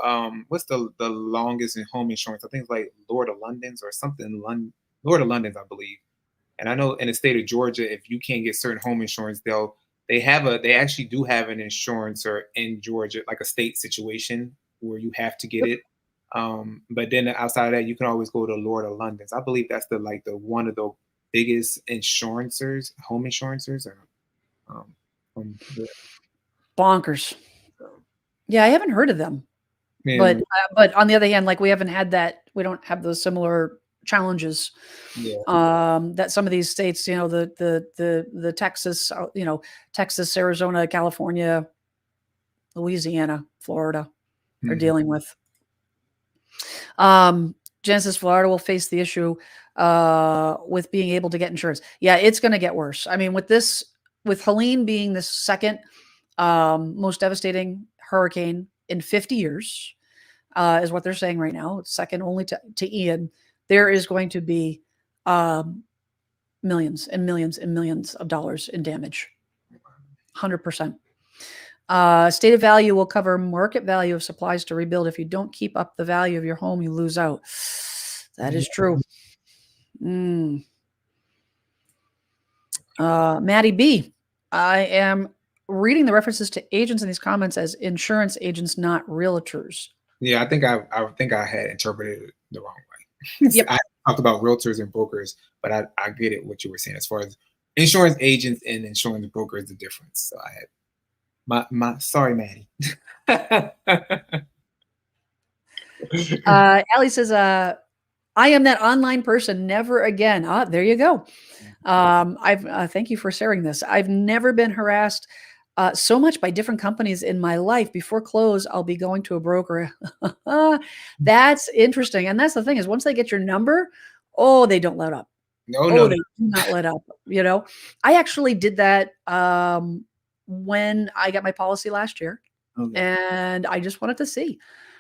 what's the longest in home insurance? I think it's like Lord of London's or something. Lord of London's, I believe. And I know in the state of Georgia, if you can't get certain home insurance, they actually do have an insurancer in Georgia, like a state situation where you have to get it. But then outside of that, you can always go to Lord of London's. I believe that's the one of the biggest insurencers, home insurencers, or bonkers. Yeah, I haven't heard of them. Yeah. But on the other hand, like we don't have those similar challenges. That some of these states, the Texas, Texas, Arizona, California, Louisiana, Florida are dealing with. Genesis, Florida will face the issue with being able to get insurance. Yeah, it's going to get worse. I mean, with Helene being the second most devastating hurricane in 50 years, is what they're saying right now. It's second only to Ian. There is going to be millions and millions and millions of dollars in damage. 100%. Stated value will cover market value of supplies to rebuild. If you don't keep up the value of your home, you lose out. That is true. Maddie B. I am reading the references to agents in these comments as insurance agents, not realtors. Yeah, I think I had interpreted it the wrong way. Yep. I talked about realtors and brokers, but I get it what you were saying as far as insurance agents and insurance brokers, the difference. So Sorry, Maddie. Allie says, I am that online person. Never again. Ah, there you go. Thank you for sharing this. I've never been harassed so much by different companies in my life. Before close, I'll be going to a broker. That's interesting. And that's the thing is once they get your number, oh, they don't let up. No, Oh, no, they no. do not let up. I actually did that when I got my policy last year, Okay. and I just wanted to see.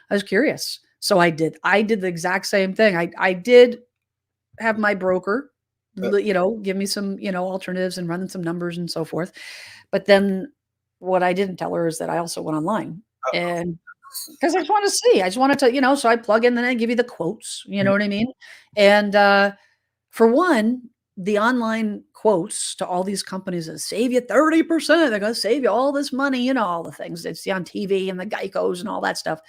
I was curious. So I did. I did the exact same thing. I did have my broker, give me some, alternatives and running some numbers and so forth. But then what I didn't tell her is that I also went online and because I just wanted to see. I just wanted to, so I plug in and I give you the quotes, you know what I mean? And for one, the online quotes to all these companies that save you 30%, they're going to save you all this money, all the things that see on TV and the Geicos and all that stuff.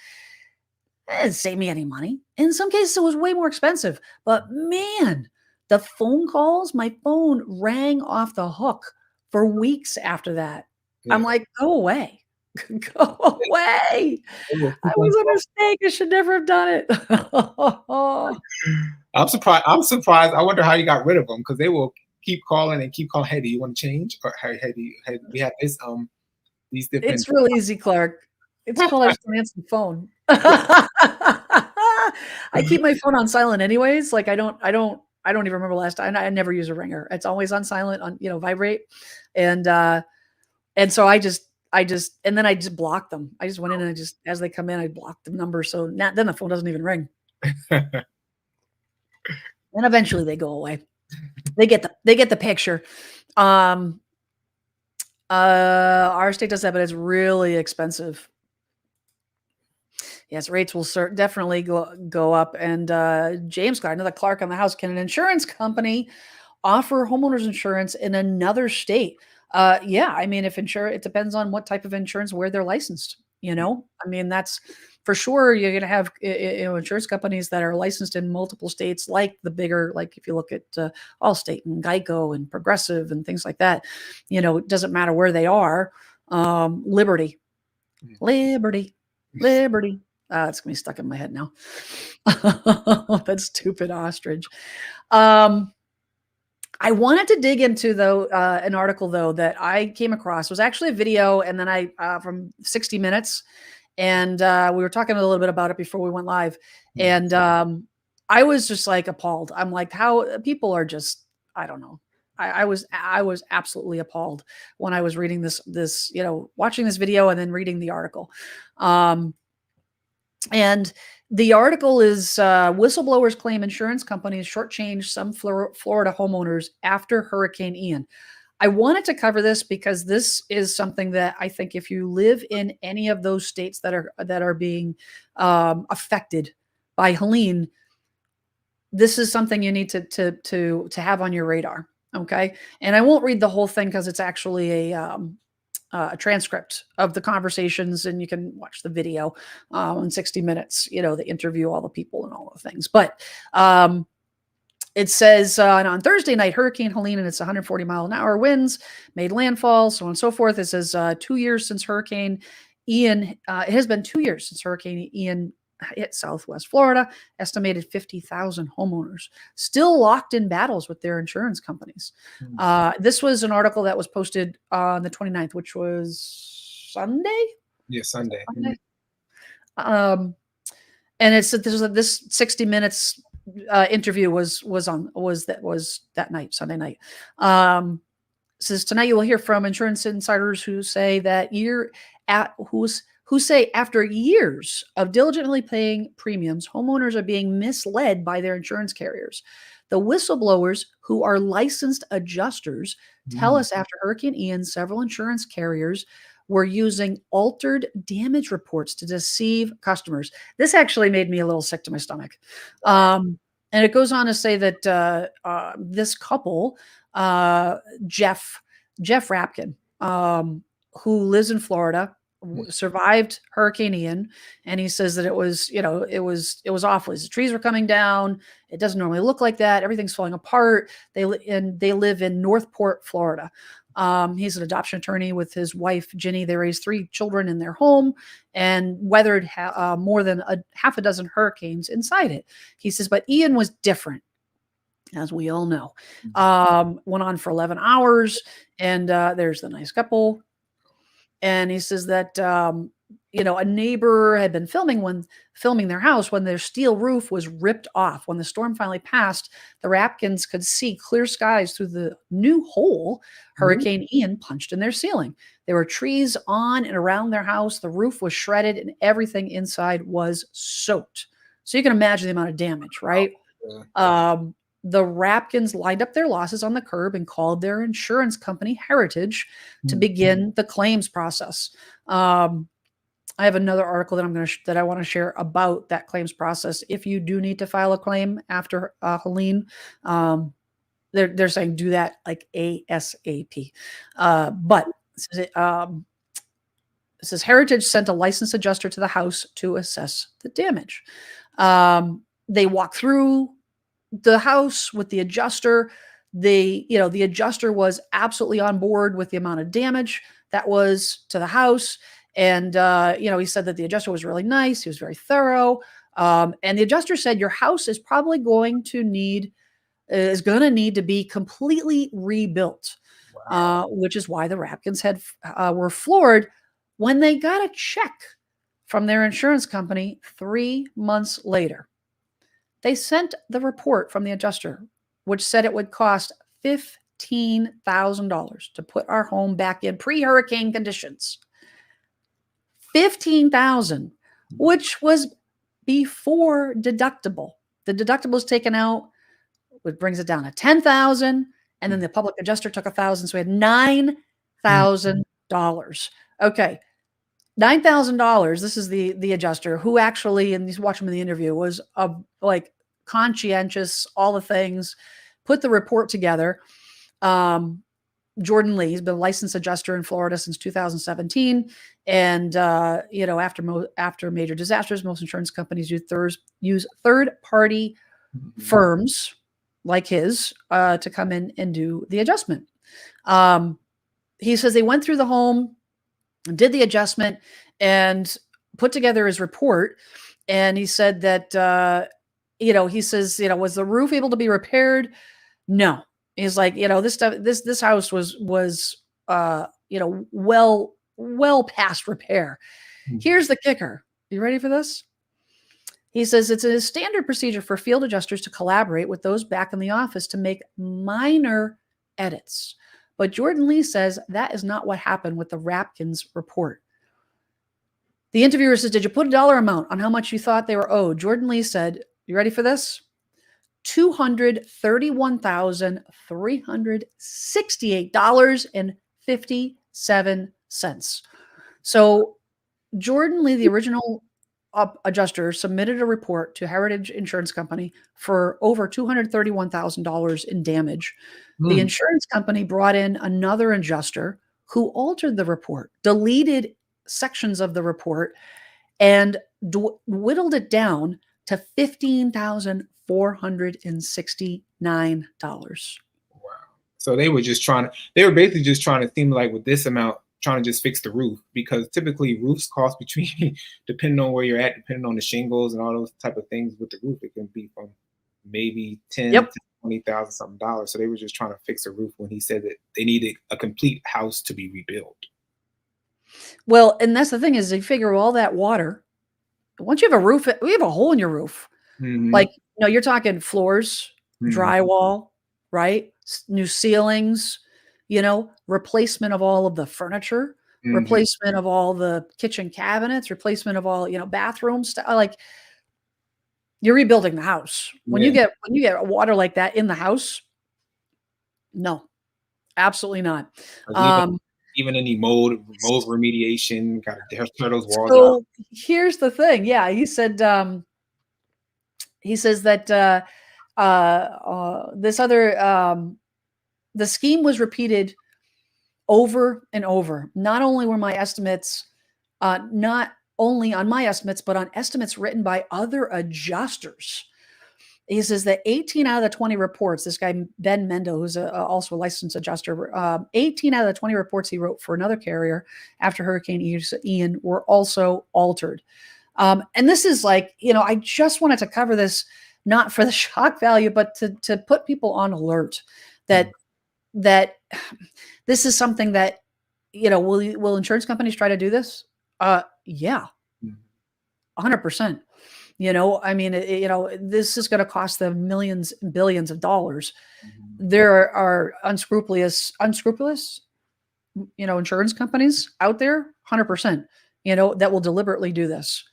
It didn't save me any money. In some cases, it was way more expensive. But man, the phone calls, my phone rang off the hook for weeks after that. Yeah. I'm like, go away. Go away. I was a mistake. I should never have done it. I'm surprised. I wonder how you got rid of them because they will keep calling and keep calling. Hey, do you want to change? Or hey, we have this these different. It's real easy, Clark. It's called I just don't answer the phone. I keep my phone on silent anyways. Like I don't even remember last time. I never use a ringer. It's always on silent on, vibrate. And so I just and then I just block them. I just went in and I just, as they come in, I blocked the number. So then the phone doesn't even ring. And eventually they go away. They get the picture. Our state does that, but it's really expensive. Yes, rates will definitely go up. And James got another Clark on the house. Can an insurance company offer homeowners insurance in another state? Yeah, I mean, it depends on what type of insurance, where they're licensed. I mean, that's for sure. You're going to have insurance companies that are licensed in multiple states, like the bigger, like if you look at Allstate and Geico and Progressive and things like that. It doesn't matter where they are. Liberty. It's gonna be stuck in my head now. That stupid ostrich. I wanted to dig into an article that I came across. It was actually a video, and then from 60 Minutes, and we were talking a little bit about it before we went live, and I was just like appalled. I'm like, how people are just, I don't know. I was absolutely appalled when I was reading this, watching this video and then reading the article. And the article is whistleblowers claim insurance companies shortchanged some Florida homeowners after Hurricane Ian. I wanted to cover this because this is something that I think if you live in any of those states that are being affected by Helene, this is something you need to have on your radar. Okay, and I won't read the whole thing because it's actually a transcript of the conversations, and you can watch the video in 60 Minutes, they interview all the people and all the things. But it says on Thursday night, Hurricane Helene and its 140-mile-an-hour winds made landfall, so on and so forth. It says 2 years since Hurricane Ian. It has been 2 years since Hurricane Ian hit Southwest Florida. Estimated 50,000 homeowners still locked in battles with their insurance companies. This was an article that was posted on the 29th, which was Sunday. Yeah, Sunday. And it's this 60 Minutes interview was that night, Sunday night. Says tonight you will hear from insurance insiders who say who say after years of diligently paying premiums, homeowners are being misled by their insurance carriers. The whistleblowers, who are licensed adjusters, tell us after Hurricane Ian, several insurance carriers were using altered damage reports to deceive customers. This actually made me a little sick to my stomach. And it goes on to say that this couple, Jeff Rapkin, who lives in Florida, survived Hurricane Ian, and he says that it was awful. The trees were coming down. It doesn't normally look like that. Everything's falling apart. They live in Northport, Florida. He's an adoption attorney with his wife, Ginny. They raised 3 children in their home and weathered more than half a dozen hurricanes inside it. He says, but Ian was different, as we all know. Went on for 11 hours, and there's the nice couple. And he says that a neighbor had been filming their house when their steel roof was ripped off. When the storm finally passed, the Rapkins could see clear skies through the new hole Hurricane Ian punched in their ceiling. There were trees on and around their house. The roof was shredded, and everything inside was soaked. So you can imagine the amount of damage, right? The Rapkins lined up their losses on the curb and called their insurance company, Heritage, to begin the claims process. I have another article that I want to share about that claims process. If you do need to file a claim after Helene, they're saying do that like ASAP. But it says Heritage sent a licensed adjuster to the house to assess the damage. They walked through the house with the adjuster. The adjuster was absolutely on board with the amount of damage that was to the house. And, he said that the adjuster was really nice. He was very thorough. And the adjuster said, your house is probably going to need to be completely rebuilt, which is why the Rapkins were floored when they got a check from their insurance company 3 months later. They sent the report from the adjuster, which said it would cost $15,000 to put our home back in pre-hurricane conditions. $15,000, which was before deductible. The deductible was taken out, which brings it down to $10,000, and then the public adjuster took $1,000, so we had $9,000. Okay. $9,000. This is the adjuster who actually, and you watch him in the interview, was conscientious, all the things, put the report together. Jordan Lee, he's been a licensed adjuster in Florida since 2017. And, after major disasters, most insurance companies use third-party firms like his to come in and do the adjustment. He says they went through the home, did the adjustment, and put together his report. And he said that, was the roof able to be repaired? No. He's like, this house was well past repair. Here's the kicker. You ready for this? He says it's a standard procedure for field adjusters to collaborate with those back in the office to make minor edits. But Jordan Lee says that is not what happened with the Rapkins report. The interviewer says, did you put a dollar amount on how much you thought they were owed? Jordan Lee said, you ready for this? $231,368.57. So Jordan Lee, the original adjuster, submitted a report to Heritage Insurance Company for over $231,000 in damage. The insurance company brought in another adjuster who altered the report, deleted sections of the report, and whittled it down to $15,469. Wow. So they were basically just trying to seem like with this amount, trying to just fix the roof, because typically roofs cost between, depending on where you're at, depending on the shingles and all those type of things with the roof, it can be from maybe $10,000 to $20,000 something dollars. So they were just trying to fix a roof when he said that they needed a complete house to be rebuilt. Well, and that's the thing is, they figure all that water, once you have a roof, we have a hole in your roof. Like, you're talking floors, drywall, right? New ceilings, replacement of all of the furniture, replacement of all the kitchen cabinets, replacement of all, bathrooms, like you're rebuilding the house. When you get water like that in the house, no, absolutely not. Even any mold remediation, got to tear those walls out. So here's the thing. Yeah, he said, he says that this other, the scheme was repeated over and over. Not only were my estimates, not only on my estimates, but on estimates written by other adjusters. He says that 18 out of the 20 reports, this guy, Ben Mendo, who's also a licensed adjuster, 18 out of the 20 reports he wrote for another carrier after Hurricane Ian were also altered. And this is like, I just wanted to cover this, not for the shock value, but to put people on alert that this is something that, will insurance companies try to do this? Yeah, 100%. I mean, this is going to cost them millions and billions of dollars. There are unscrupulous, insurance companies out there, 100%, that will deliberately do this.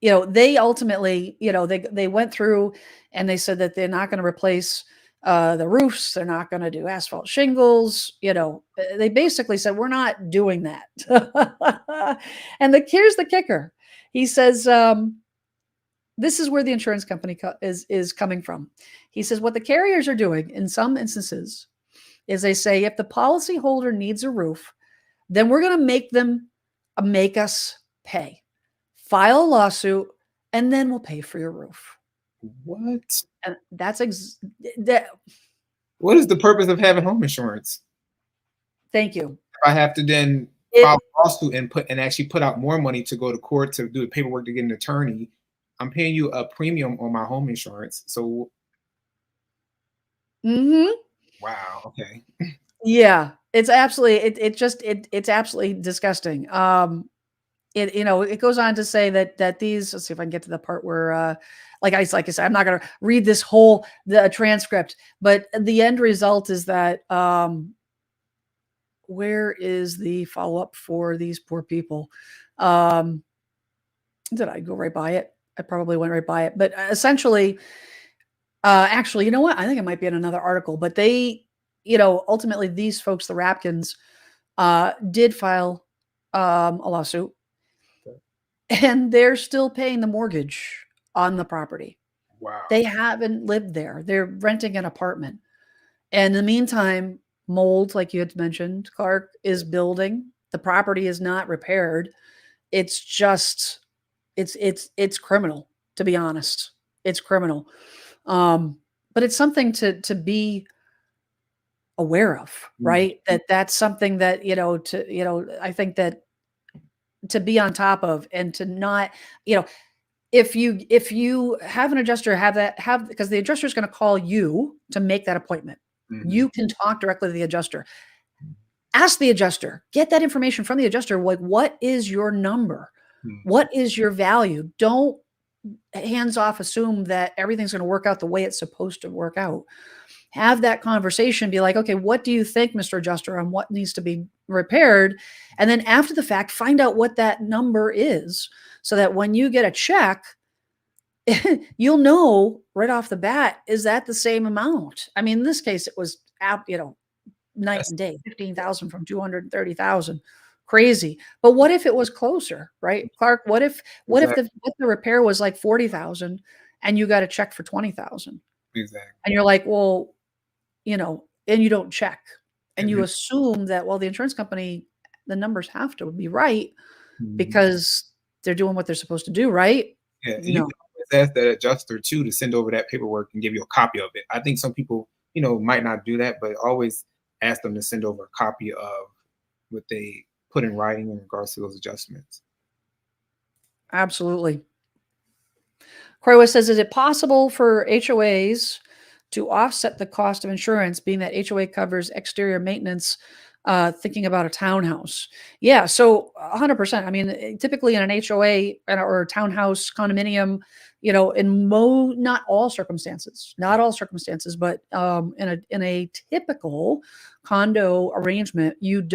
They ultimately, they went through and they said that they're not going to replace the roofs. They're not going to do asphalt shingles. They basically said, we're not doing that. And here's the kicker. He says, this is where the insurance company is coming from. He says, what the carriers are doing in some instances is they say, if the policyholder needs a roof, then we're going to make us pay. File a lawsuit, and then we'll pay for your roof. What? And that's what is the purpose of having home insurance? Thank you. I have to then file a lawsuit and actually put out more money to go to court to do the paperwork to get an attorney. I'm paying you a premium on my home insurance. So, wow, okay. Yeah, it's absolutely it's absolutely disgusting. It goes on to say that these, let's see if I can get to the part where, like I said, I'm not going to read the transcript, but the end result is that, where is the follow-up for these poor people? Did I go right by it? I probably went right by it, but essentially, actually, you know what? I think it might be in another article, but they, ultimately these folks, the Rapkins, did file a lawsuit. And they're still paying the mortgage on the property. Wow. They haven't lived there. They're renting an apartment. And in the meantime, mold, like you had mentioned, Clark, is building. The property is not repaired. It's just, it's criminal, to be honest. It's criminal. But it's something to be aware of, right? That's something that, I think that to be on top of, and to not, if you have an adjuster, because the adjuster is going to call you to make that appointment. You can talk directly to the adjuster. Ask the adjuster, get that information from the adjuster. Like, what is your number? What is your value? Don't hands off assume that everything's going to work out the way it's supposed to work out. Have that conversation, be like, okay, what do you think, Mr. Adjuster, on what needs to be repaired? And then after the fact, find out what that number is, so that when you get a check, you'll know right off the bat, is that the same amount? I mean, in this case, it was, night and day, 15,000 from 230,000. Crazy. But what if it was closer, right? Clark, what if the repair was like 40,000 and you got a check for 20,000? Exactly. And you're like, well, and you don't check, and you assume that, well, the insurance company, the numbers have to be right because they're doing what they're supposed to do, right? Yeah, you can always ask that adjuster too to send over that paperwork and give you a copy of it. I think some people, might not do that, but always ask them to send over a copy of what they put in writing in regards to those adjustments. Absolutely. Crowa says, is it possible for HOAs to offset the cost of insurance, being that HOA covers exterior maintenance, thinking about a townhouse? Yeah, so 100%. I mean, typically in an HOA or a townhouse condominium, not all circumstances, but in a typical condo arrangement, you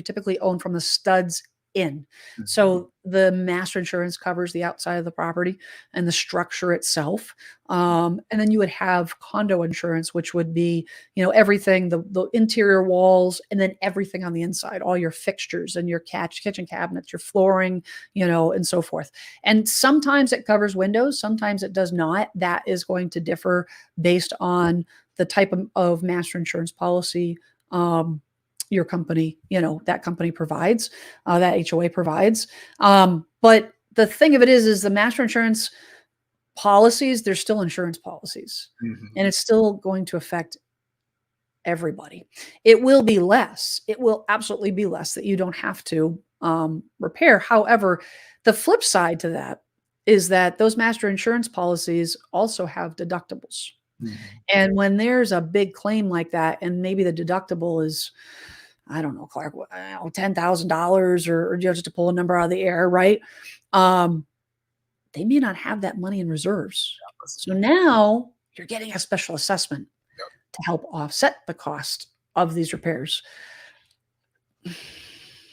typically own from the studs in. So the master insurance covers the outside of the property and the structure itself. And then you would have condo insurance, which would be, everything, the interior walls, and then everything on the inside, all your fixtures and your kitchen cabinets, your flooring, and so forth. And sometimes it covers windows, sometimes it does not. That is going to differ based on the type of master insurance policy your company, that company provides, that HOA provides. But the thing of it is the master insurance policies, they're still insurance policies, Mhm. and it's still going to affect everybody. It will be less. It will absolutely be less that you don't have to repair. However, the flip side to that is that those master insurance policies also have deductibles. Mhm. And when there's a big claim like that, and maybe the deductible is, I don't know, Clark, $10,000 or just to pull a number out of the air, right? Um, they may not have that money in reserves. So now you're getting a special assessment Yep. to help offset the cost of these repairs.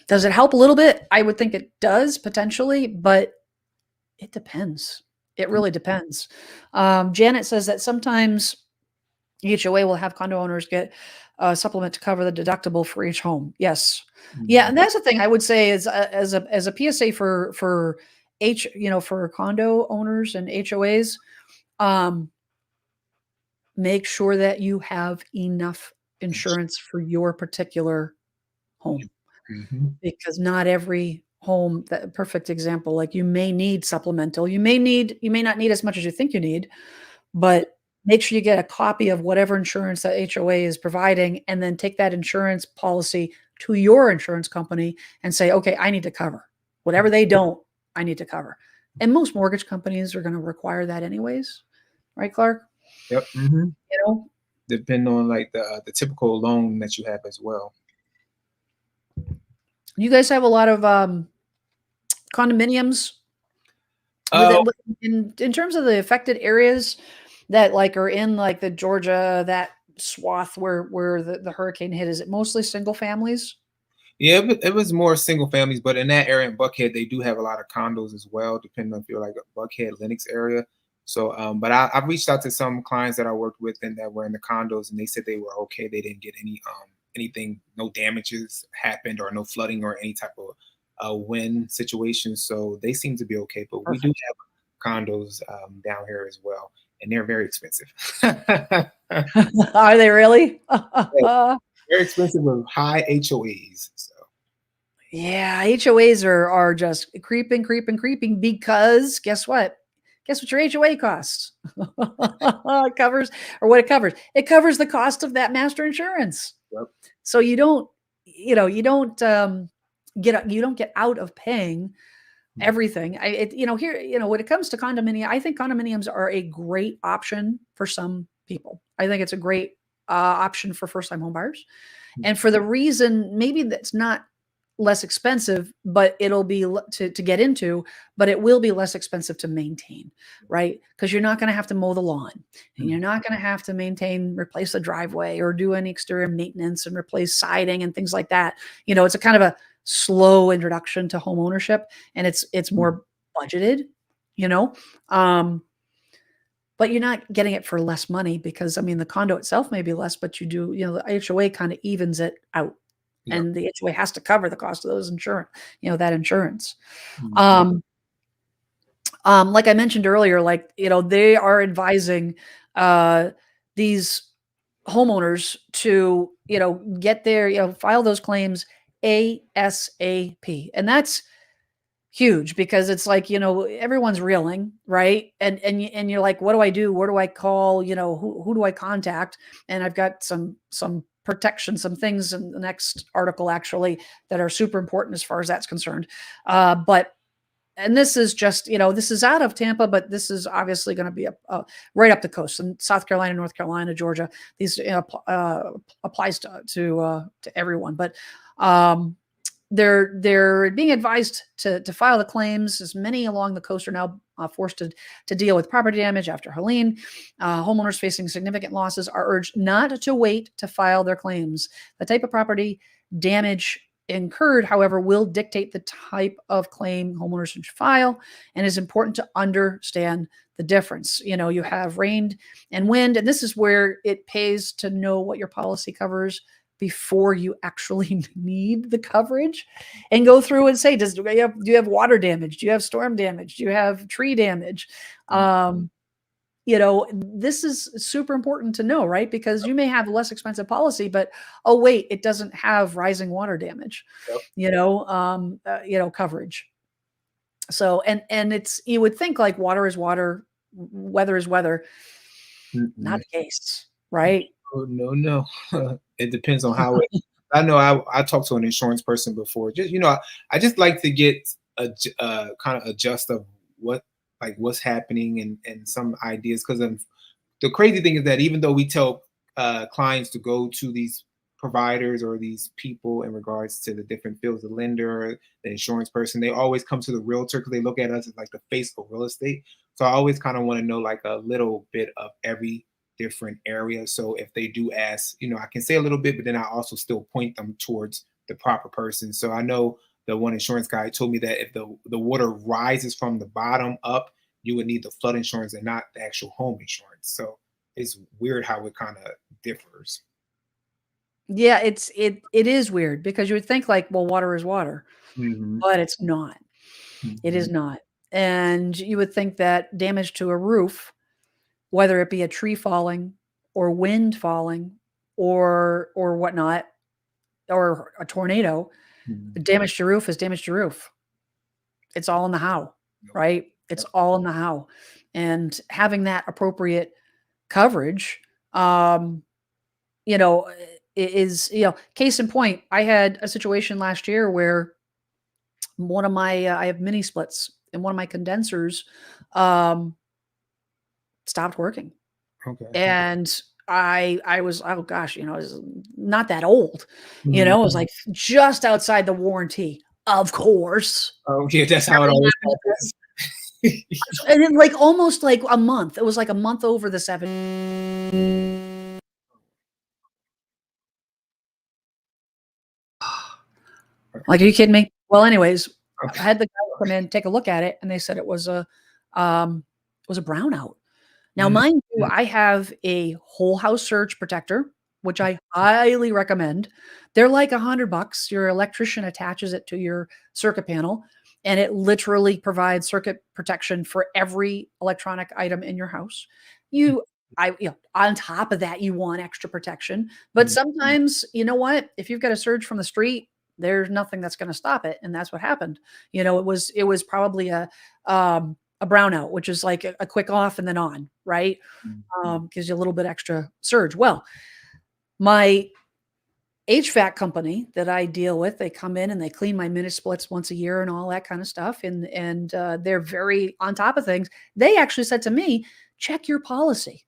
Does it help a little bit? I would think it does potentially, but it depends. It really depends. Janet says that sometimes HOA will have condo owners get a supplement to cover the deductible for each home. Yes. Yeah, Mhm. and that's the thing I would say is as a PSA for for condo owners and HOAs, um, make sure that you have enough insurance for your particular home, Mhm. because not every home, that perfect example, like you may need supplemental, you may not need as much as you think you need, but make sure you get a copy of whatever insurance that HOA is providing, and then take that insurance policy to your insurance company and say, okay, I need to cover whatever they don't, I need to cover. And most mortgage companies are going to require that anyways, right, Clark? Yep. Mhm. You know, Depend on like the typical loan that you have as well. you guys have a lot of condominiums with Oh, it in terms of the affected areas that like are in like the Georgia, that swath where the hurricane hit. Is it mostly single families? yeah, it was more single families, but in that area in Buckhead, they do have a lot of condos as well, depending on if you're like a Buckhead, Lenox area. So, but I've reached out to some clients that I worked with and that were in the condos, and they said they were okay. They didn't get anything, no damages happened or no flooding or any type of wind situation. So they seem to be okay. But we do Perfect. have condos down here as well, and they're very expensive. Are they really? Very expensive with high HOAs. So. Yeah, HOAs are just creeping, creeping, creeping because guess what? Guess what your HOA costs? It covers, or what it covers. It covers the cost of that master insurance. Yep. So you don't, you don't get out of paying everything. Here, when it comes to condominium, I think condominiums are a great option for some people. I think it's a great option for first time home buyers. And for the reason, maybe that's not less expensive, but it'll be to get into, but it will be less expensive to maintain, right? Because you're not going to have to mow the lawn, and you're not going to have to replace the driveway or do any exterior maintenance and replace siding and things like that. It's a kind of a slow introduction to home ownership, and it's more budgeted, you know. But you're not getting it for less money because, I mean, the condo itself may be less, but the HOA kind of evens it out, Yep. and the HOA has to cover the cost of those insurance, that insurance. Mhm. Um, like I mentioned earlier, like, they are advising these homeowners to, get their, file those claims ASAP. And that's huge because it's like, everyone's reeling, right? And you're like, what do I do? Where do I call? Who do I contact? And I've got some protection, some things in the next article actually that are super important as far as that's concerned. But and this is just, this is out of Tampa, but this is obviously going to be right up the coast in South Carolina, North Carolina, Georgia. These applies to everyone, but they're being advised to file the claims, as many along the coast are now forced to deal with property damage after Helene. Homeowners facing significant losses are urged not to wait to file their claims. The type of property damage incurred, however, will dictate the type of claim homeowners should file, and it's important to understand the difference. You have rain and wind, and this is where it pays to know what your policy covers before you actually need the coverage, and go through and say, do you have water damage? Do you have storm damage? Do you have tree damage? This is super important to know, right? Because you may have a less expensive policy, but oh wait, it doesn't have rising water damage, Yep. coverage. So, and you would think like water is water, weather is weather. Not Mm-mm. the case, right? Oh, no. It depends on how it I know I talked to an insurance person before. Just, I just like to get a kind of adjust of what like what's happening and some ideas because the crazy thing is that even though we tell clients to go to these providers or these people in regards to the different fields, the lender, the insurance person, they always come to the realtor because they look at us as like the face of real estate. So I always kind of want to know like a little bit of every different area. So if they do ask, I can say a little bit, but then I also still point them towards the proper person. So I know the one insurance guy told me that if the water rises from the bottom up, you would need the flood insurance and not the actual home insurance. So it's weird how it kind of differs. Yeah, it is weird because you would think like, well, water is water, Hmm. but it's not. It Hmm. is not. And you would think that damage to a roof, whether it be a tree falling or wind falling or whatnot, or a tornado, Hmm. damage to roof is damage to roof. It's all in the how, right? It's all in the how. And having that appropriate coverage, um, is, case in point, I had a situation last year where one of my, I have mini splits and one of my condensers, um, stopped working. Okay. And I was, oh gosh, I was not that old, Mhm. it was like just outside the warranty, of course. Oh, yeah, that's how it Everything always happens happens. and then, like, almost, like, a month. It was, like, a month over the 7. Like, are you kidding me? Well, anyways, I Okay. had the guy come in, take a look at it, and they said um, it was a brownout. Now, Mm, mind you, mm, I have a whole house surge protector, which I highly recommend. They're like $100. Your electrician attaches it to your circuit panel, and it literally provides circuit protection for every electronic item in your house. You on top of that, you want extra protection. But mm, sometimes, you know what? If you've got a surge from the street, there's nothing that's going to stop it. And that's what happened. It was probably a brownout, which is like a quick off and then on, right? mm, mm, Gives you a little bit extra surge. Well, my HVAC company that I deal with, they come in and they clean my mini splits once a year and all that kind of stuff, and they're very on top of things. They actually said to me, check your policy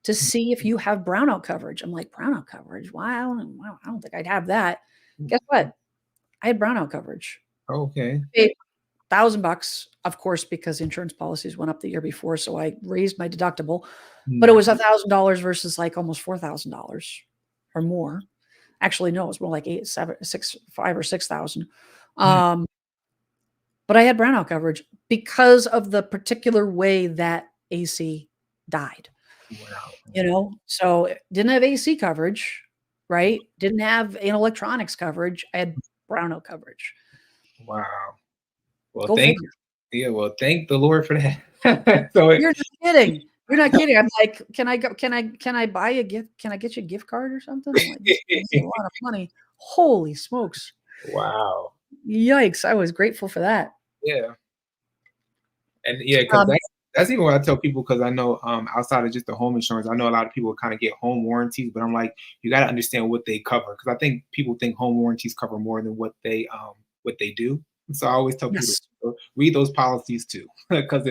to mm, see if you have brownout coverage. I'm like, brownout coverage? Why? I don't think I'd have that. mm. Guess what? I had brownout coverage. Okay. Paid $1,000, of course, because insurance policies went up the year before, so I raised my deductible, but it Mm, was $1,000 versus, like, almost $4,000 or more. Actually, no, it was more like 8, 7, 6, 5 or 6,000. mm. Um, but I had brownout coverage because of the particular way that AC died, Wow. So, didn't have AC coverage, right? Didn't have an electronics coverage. I had brownout coverage. Wow. Well, Go figure. thank the Lord for that. So it You're not kidding. You're not kidding. I'm like, "Can I go can I buy a gift? Can I get you a gift card or something?" I'm like, "This is a lot of money." Holy smokes. Wow. Yikes. I was grateful for that. Yeah. And yeah, because Um, that's even what I tell people because I know outside of just the home insurance, I know a lot of people kind of get home warranties, but I'm like, you got to understand what they cover because I think people think home warranties cover more than what they do. So I always tell people yes. to read those policies too, because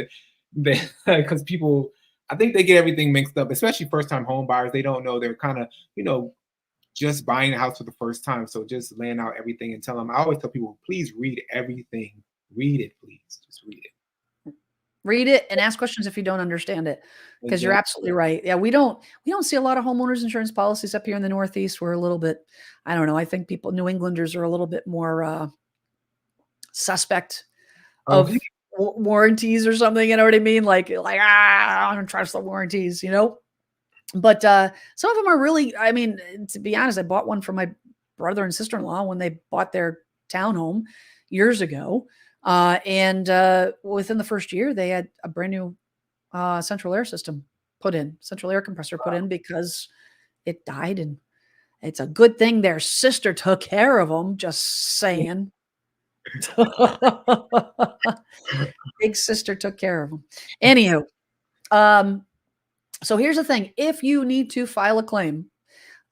because people I think they get everything mixed up, especially first time home buyers. They don't know they're kind of just buying a house for the first time. So just laying out everything and tell them. I always tell people, please read everything. Read it, please. Just read it. Read it and ask questions if you don't understand it, because 'cause you're Exactly. absolutely right. Yeah, we don't see a lot of homeowners insurance policies up here in the Northeast. We're a little bit, I don't know, I think New Englanders are a little bit more, suspect Okay. of warranties or something, you know what I mean? I don't trust the warranties. But, some of them are really, I mean, to be honest, I bought one for my brother and sister-in-law when they bought their townhome years ago, and within the first year, they had a brand new, central air compressor put in because it died, and it's a good thing their sister took care of them. Just saying. Big sister took care of them. Anywho, So here's the thing. If you need to file a claim,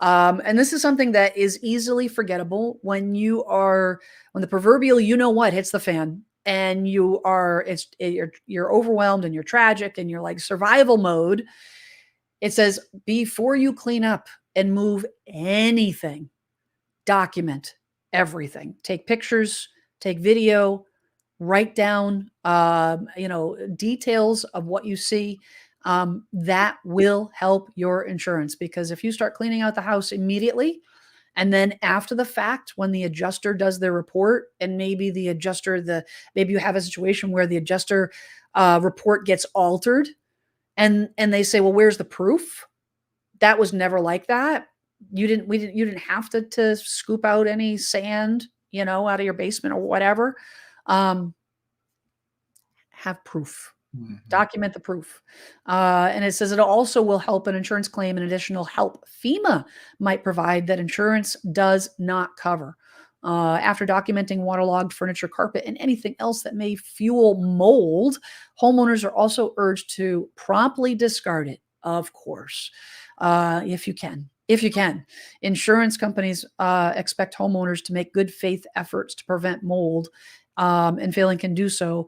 and this is something that is easily forgettable when when the proverbial you know what hits the fan, and you're overwhelmed and you're tragic and you're like survival mode. It says before you clean up and move anything, document everything. Take pictures, take video, write down details of what you see. That will help your insurance, because if you start cleaning out the house immediately, and then after the fact, when the adjuster does their report, and maybe maybe you have a situation where the adjuster report gets altered, and they say, well, where's the proof? That was never like that. You didn't have to scoop out any sand, out of your basement or whatever. Have proof. Document the proof. And it says it also will help an insurance claim and additional help FEMA might provide that insurance does not cover. After documenting waterlogged furniture, carpet, and anything else that may fuel mold, homeowners are also urged to promptly discard it, of course, if you can. If you can. Insurance companies expect homeowners to make good faith efforts to prevent mold, and failing to do so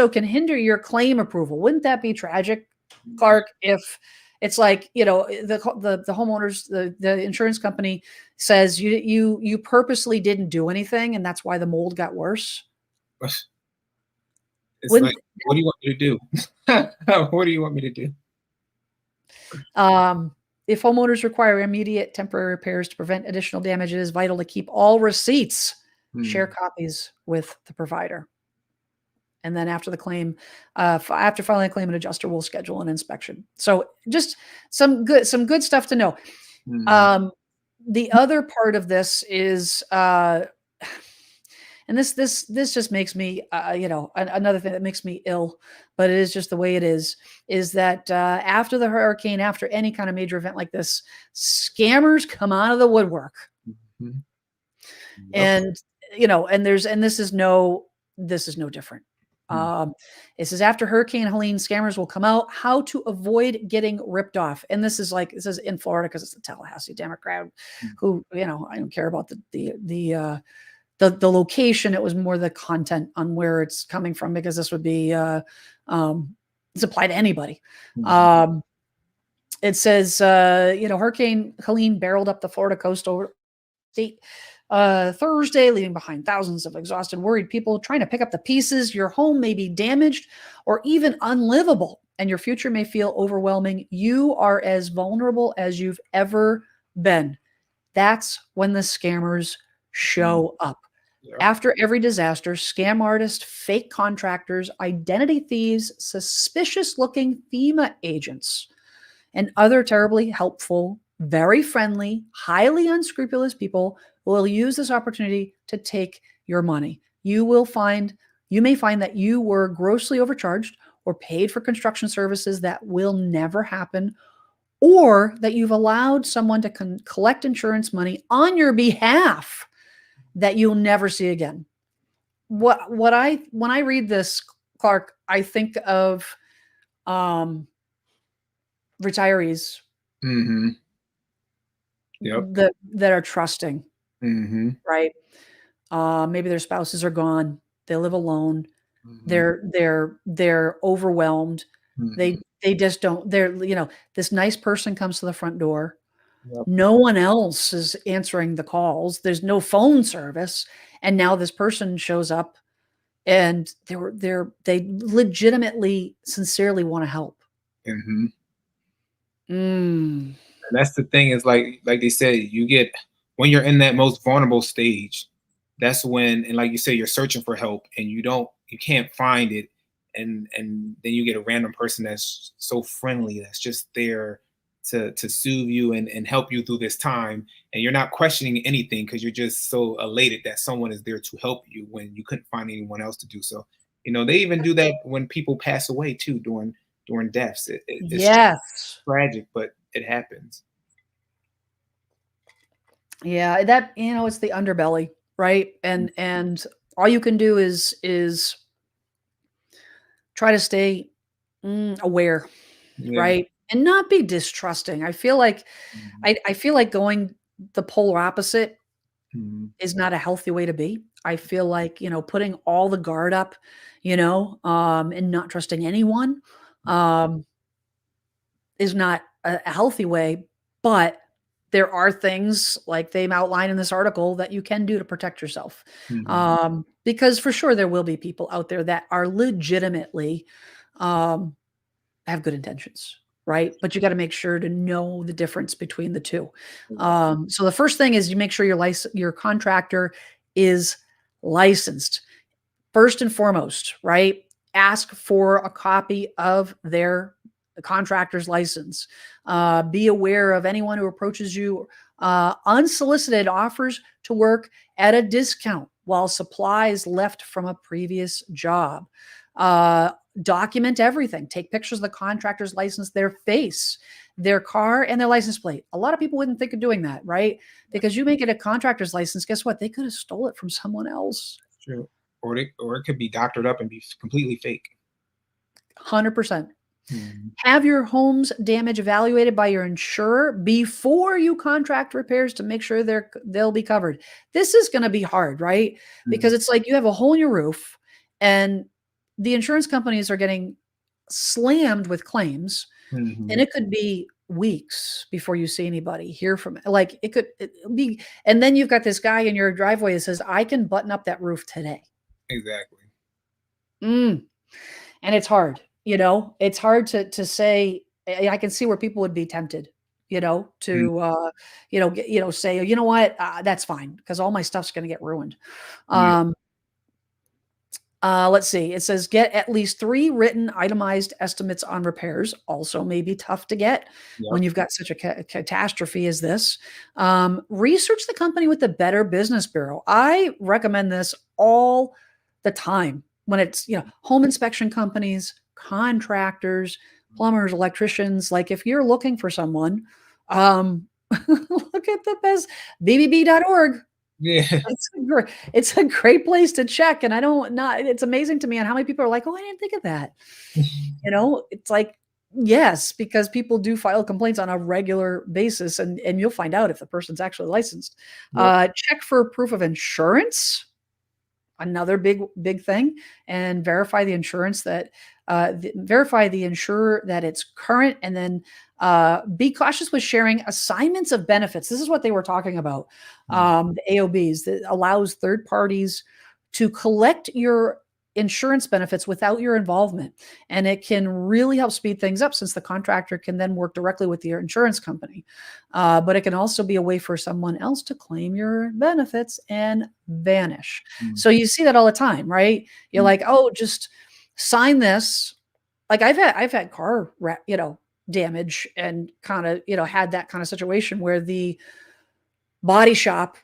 can hinder your claim approval. Wouldn't that be tragic, Clark, if it's like, the homeowners, the insurance company says you purposely didn't do anything and that's why the mold got worse? It's Wouldn't- like, what do you want me to do? What do you want me to do? If homeowners require immediate temporary repairs to prevent additional damage, it is vital to keep all receipts. Share copies with the provider. And then after the claim, after filing a claim, an adjuster will schedule an inspection. So just some good stuff to know. The other part of this is, and this just makes me, another thing that makes me ill, but it is just the way it is that after the hurricane, after any kind of major event like this, scammers come out of the woodwork. Yep. And this is no different. It says after Hurricane Helene, scammers will come out. How to avoid getting ripped off. And this is in Florida because it's the Tallahassee Democrat who, I don't care about the location. It was more the content on where it's coming from, because this would be it's applied to anybody. It says Hurricane Helene barreled up the Florida coast over state Thursday, leaving behind thousands of exhausted, worried people trying to pick up the pieces. Your home may be damaged or even unlivable, and your future may feel overwhelming. You are as vulnerable as you've ever been. That's when the scammers show up. Yep. After every disaster, scam artists, fake contractors, identity thieves, suspicious-looking FEMA agents, and other terribly helpful, very friendly, highly unscrupulous people will use this opportunity to take your money. You may find that you were grossly overcharged or paid for construction services that will never happen, or that you've allowed someone to collect insurance money on your behalf that you'll never see again. When I read this, Clark, I think of retirees. Yep. that are trusting, right? Maybe their spouses are gone. They live alone. They're overwhelmed. They just don't. This nice person comes to the front door. Yep. No one else is answering the calls. There's no phone service, and now this person shows up, and they legitimately, sincerely want to help. And that's the thing, is like they said, you get, when you're in that most vulnerable stage, that's when, and like you say, you're searching for help and you can't find it. And then you get a random person that's so friendly, that's just there to soothe you and help you through this time. And you're not questioning anything because you're just so elated that someone is there to help you when you couldn't find anyone else to do so. They even do that when people pass away too, during deaths. It's Yes. tragic, but it happens. Yeah, that, it's the underbelly, right? And all you can do is try to stay aware. Yeah. right? And not be distrusting. I feel like Mhm. I feel like going the polar opposite Mhm. is not a healthy way to be. I feel like, putting all the guard up, and not trusting anyone, um, is not a healthy way. But there are things like they outline in this article that you can do to protect yourself. Mhm. Because for sure there will be people out there that are legitimately, um, have good intentions, right? But you got to make sure to know the difference between the two. Exactly. So the first thing is you make sure your contractor is licensed. First and foremost, right? Ask for a copy of their contractor's license. Be aware of anyone who approaches you unsolicited offers to work at a discount while supplies left from a previous job. Uh, Document everything. Take pictures of the contractor's license, their face, their car, and their license plate. A lot of people wouldn't think of doing that, right? Because you make it a contractor's license, guess what? They could have stole it from someone else. True. Or it could be doctored up and be completely fake. 100%. Mhm. Have your home's damage evaluated by your insurer before you contract repairs to make sure they'll be covered. This is going to be hard, right? Mhm. Because it's like you have a hole in your roof and the insurance companies are getting slammed with claims, and Mhm. it could be weeks before you see anybody hear from it. Like it be, and then you've got this guy in your driveway that says, "I can button up that roof today." Exactly. Mm. And it's hard, it's hard to say. I can see where people would be tempted, Mm. to, say, you know what, that's fine because all my stuff's going to get ruined. Yeah. Um, let's see. It says get at least 3 written itemized estimates on repairs. Also, may be tough to get when Yep. you've got such a catastrophe as this. Research the company with the Better Business Bureau. I recommend this all the time when it's, home inspection companies, contractors, plumbers, electricians. Like if you're looking for someone, look at the best bbb.org. Yeah. It's a great place to check, and I don't not it's amazing to me on how many people are like, "Oh, I didn't think of that." It's like, yes, because people do file complaints on a regular basis, and you'll find out if the person's actually licensed. Yep. Check for proof of insurance. Another big thing, and verify the insurer that it's current, and then be cautious with sharing assignments of benefits. This is what they were talking about. Mm. The AOBs that allows third parties to collect your insurance benefits without your involvement, and it can really help speed things up since the contractor can then work directly with your insurance company. But it can also be a way for someone else to claim your benefits and vanish. Mm. So you see that all the time, right? You're Mm. like, "Oh, just sign this." Like I've had car damage and kinda, had that kind of situation where the body shop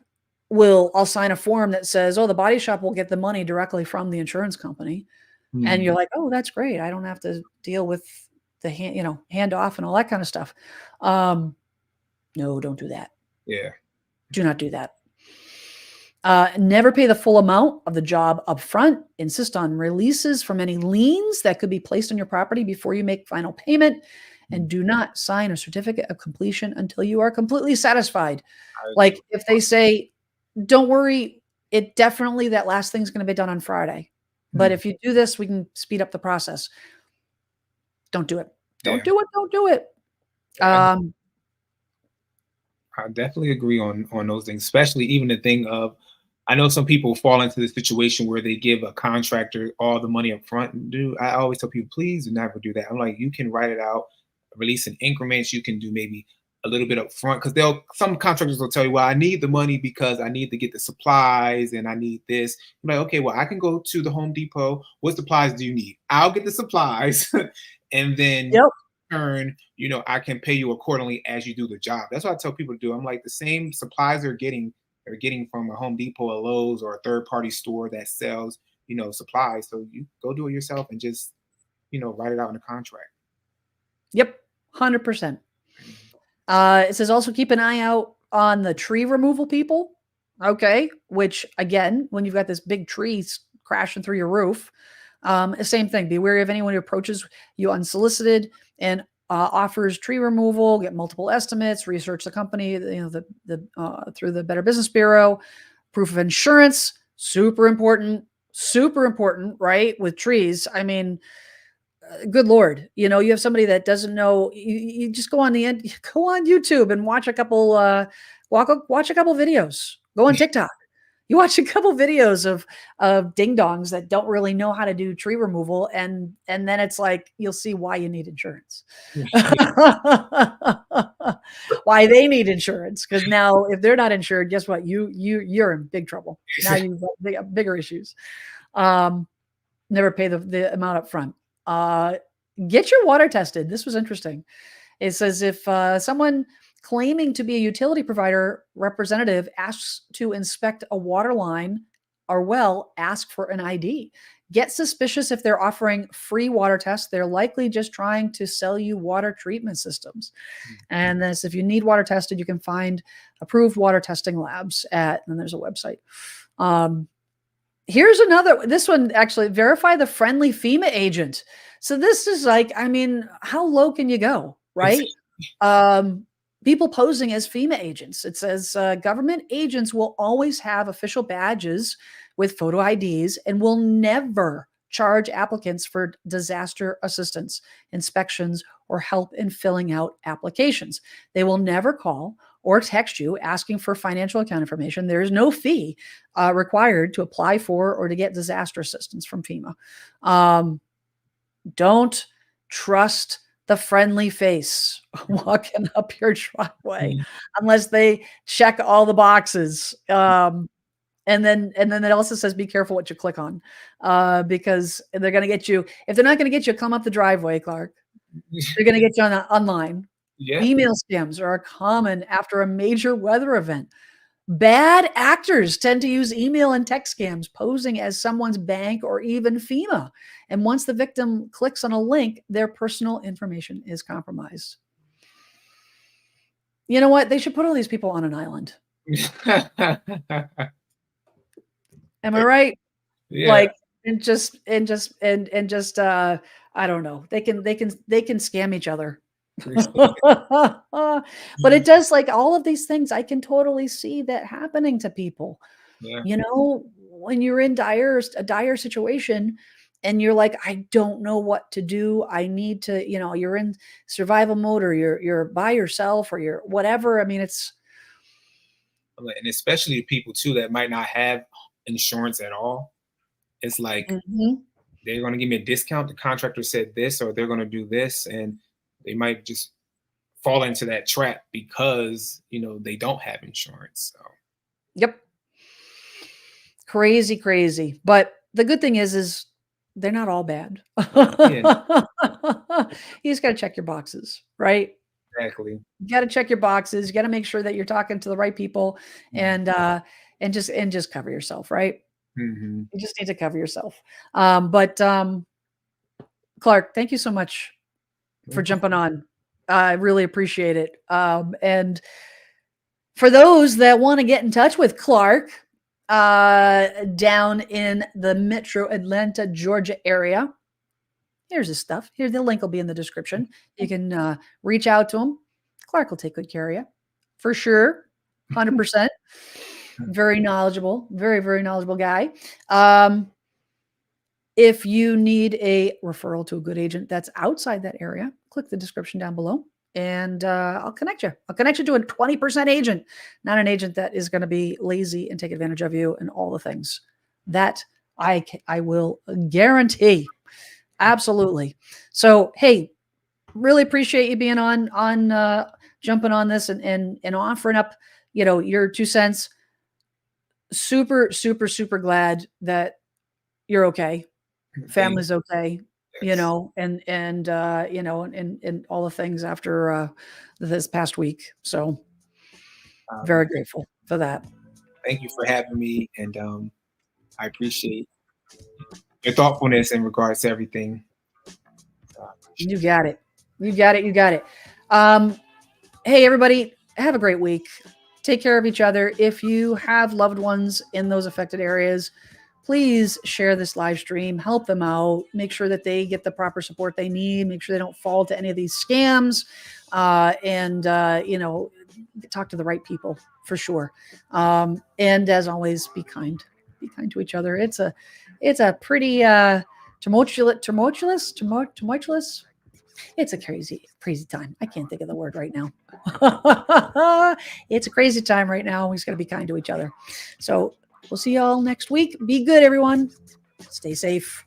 I'll sign a form that says, "Oh, the body shop will get the money directly from the insurance company." And Mm. you're like, "Oh, that's great. I don't have to deal with the hand off and all that kind of stuff." Um, no, don't do that. Yeah. Do not do that. Never pay the full amount of the job upfront. Insist on releases from any liens that could be placed on your property before you make final payment. Mm. And do not sign a certificate of completion until you are completely satisfied. I agree. Like if they say, don't worry, that last thing's going to be done on Friday. But Mm. if you do this, we can speed up the process. Don't do it. Don't Yeah. do it. Don't do it. I Um, I definitely agree on those things, especially even the thing of I know some people fall into the situation where they give a contractor all the money up front and do I always tell people, please do never do that. I'm like, you can write it out, release in increments, you can do maybe a little bit up front because they'll some contractors will tell you, well, I need the money because I need to get the supplies and I need this. I'm like, okay, well, I can go to the Home Depot. What supplies do you need? I'll get the supplies and then yep. turn, I can pay you accordingly as you do the job. That's what I tell people to do. I'm like, the same supplies they're getting from a Home Depot, a Lowe's, or a third party store that sells, supplies. So you go do it yourself and just, write it out in a contract. Yep. 100%. It says also keep an eye out on the tree removal people. Okay. Which again, when you've got this big tree crashing through your roof, same thing. Be wary of anyone who approaches you unsolicited and offers tree removal, get multiple estimates, research the company, through the Better Business Bureau, proof of insurance, super important, right? With trees. I mean, good Lord, you have somebody that doesn't know, you just go on go on YouTube and watch a couple, watch a couple videos, go on TikTok. You watch a couple videos of ding dongs that don't really know how to do tree removal, and then it's like you'll see why you need insurance. Why they need insurance, because now if they're not insured, guess what? You're in big trouble. Now you've got bigger issues. Never pay the amount up front. Get your water tested. This was interesting. It says if someone claiming to be a utility provider representative asks to inspect a water line or well, ask for an ID. Get suspicious if they're offering free water tests. They're likely just trying to sell you water treatment systems. And this, if you need water tested, you can find approved water testing labs and there's a website. Here's another, this one actually, verify the friendly FEMA agent. So this is like, I mean, how low can you go, right? People posing as FEMA agents. It says government agents will always have official badges with photo IDs and will never charge applicants for disaster assistance, inspections, or help in filling out applications. They will never call or text you asking for financial account information. There is no fee required to apply for or to get disaster assistance from FEMA. Don't trust the friendly face walking up your driveway unless they check all the boxes. And then it also says, be careful what you click on, because they're going to get you. If they're not going to get you, come up the driveway, Clark. They're going to get you online. Yeah. Email scams are common after a major weather event. Bad actors tend to use email and text scams posing as someone's bank or even FEMA. And once the victim clicks on a link, their personal information is compromised. You know what? They should put all these people on an island. Am I right? Yeah. Like, and just I don't know. They can scam each other. But it does, like, all of these things, I can totally see that happening to people. Yeah. When you're in a dire situation and you're like, I don't know what to do. I need to, you're in survival mode, or you're by yourself, or you're whatever. I mean, it's. And especially people too that might not have insurance at all. It's like, they're going to give me a discount. The contractor said this, or they're going to do this. And they might just fall into that trap because, they don't have insurance. So. Yep. Crazy. But the good thing is they're not all bad. Yeah. You just got to check your boxes, right? Exactly. You got to check your boxes. You got to make sure that you're talking to the right people, and just cover yourself, right? You just need to cover yourself. But Clark, thank you so much for jumping on. I really appreciate it. And for those that want to get in touch with Clark, down in the Metro Atlanta, Georgia area, here's his stuff. Here, the link will be in the description. You can reach out to him. Clark will take good care of you, for sure, 100%. Very knowledgeable, very, very knowledgeable guy. If you need a referral to a good agent that's outside that area, click the description down below, and I'll connect you. I'll connect you to a 20% agent, not an agent that is going to be lazy and take advantage of you and all the things. That I will guarantee. Absolutely. So, hey, really appreciate you being on jumping on this and offering up, your 2 cents. Super, super, super glad that you're okay. Family's okay, yes. And all the things after this past week. So very grateful for that. Thank you for having me. And I appreciate your thoughtfulness in regards to everything. You got it. Hey, everybody, have a great week. Take care of each other. If you have loved ones in those affected areas, please share this live stream, help them out, make sure that they get the proper support they need, make sure they don't fall to any of these scams, and talk to the right people for sure. And as always, be kind to each other. It's a pretty tumultuous. It's a crazy time. I can't think of the word right now. It's a crazy time right now. We just got to be kind to each other. So we'll see y'all next week. Be good, everyone. Stay safe.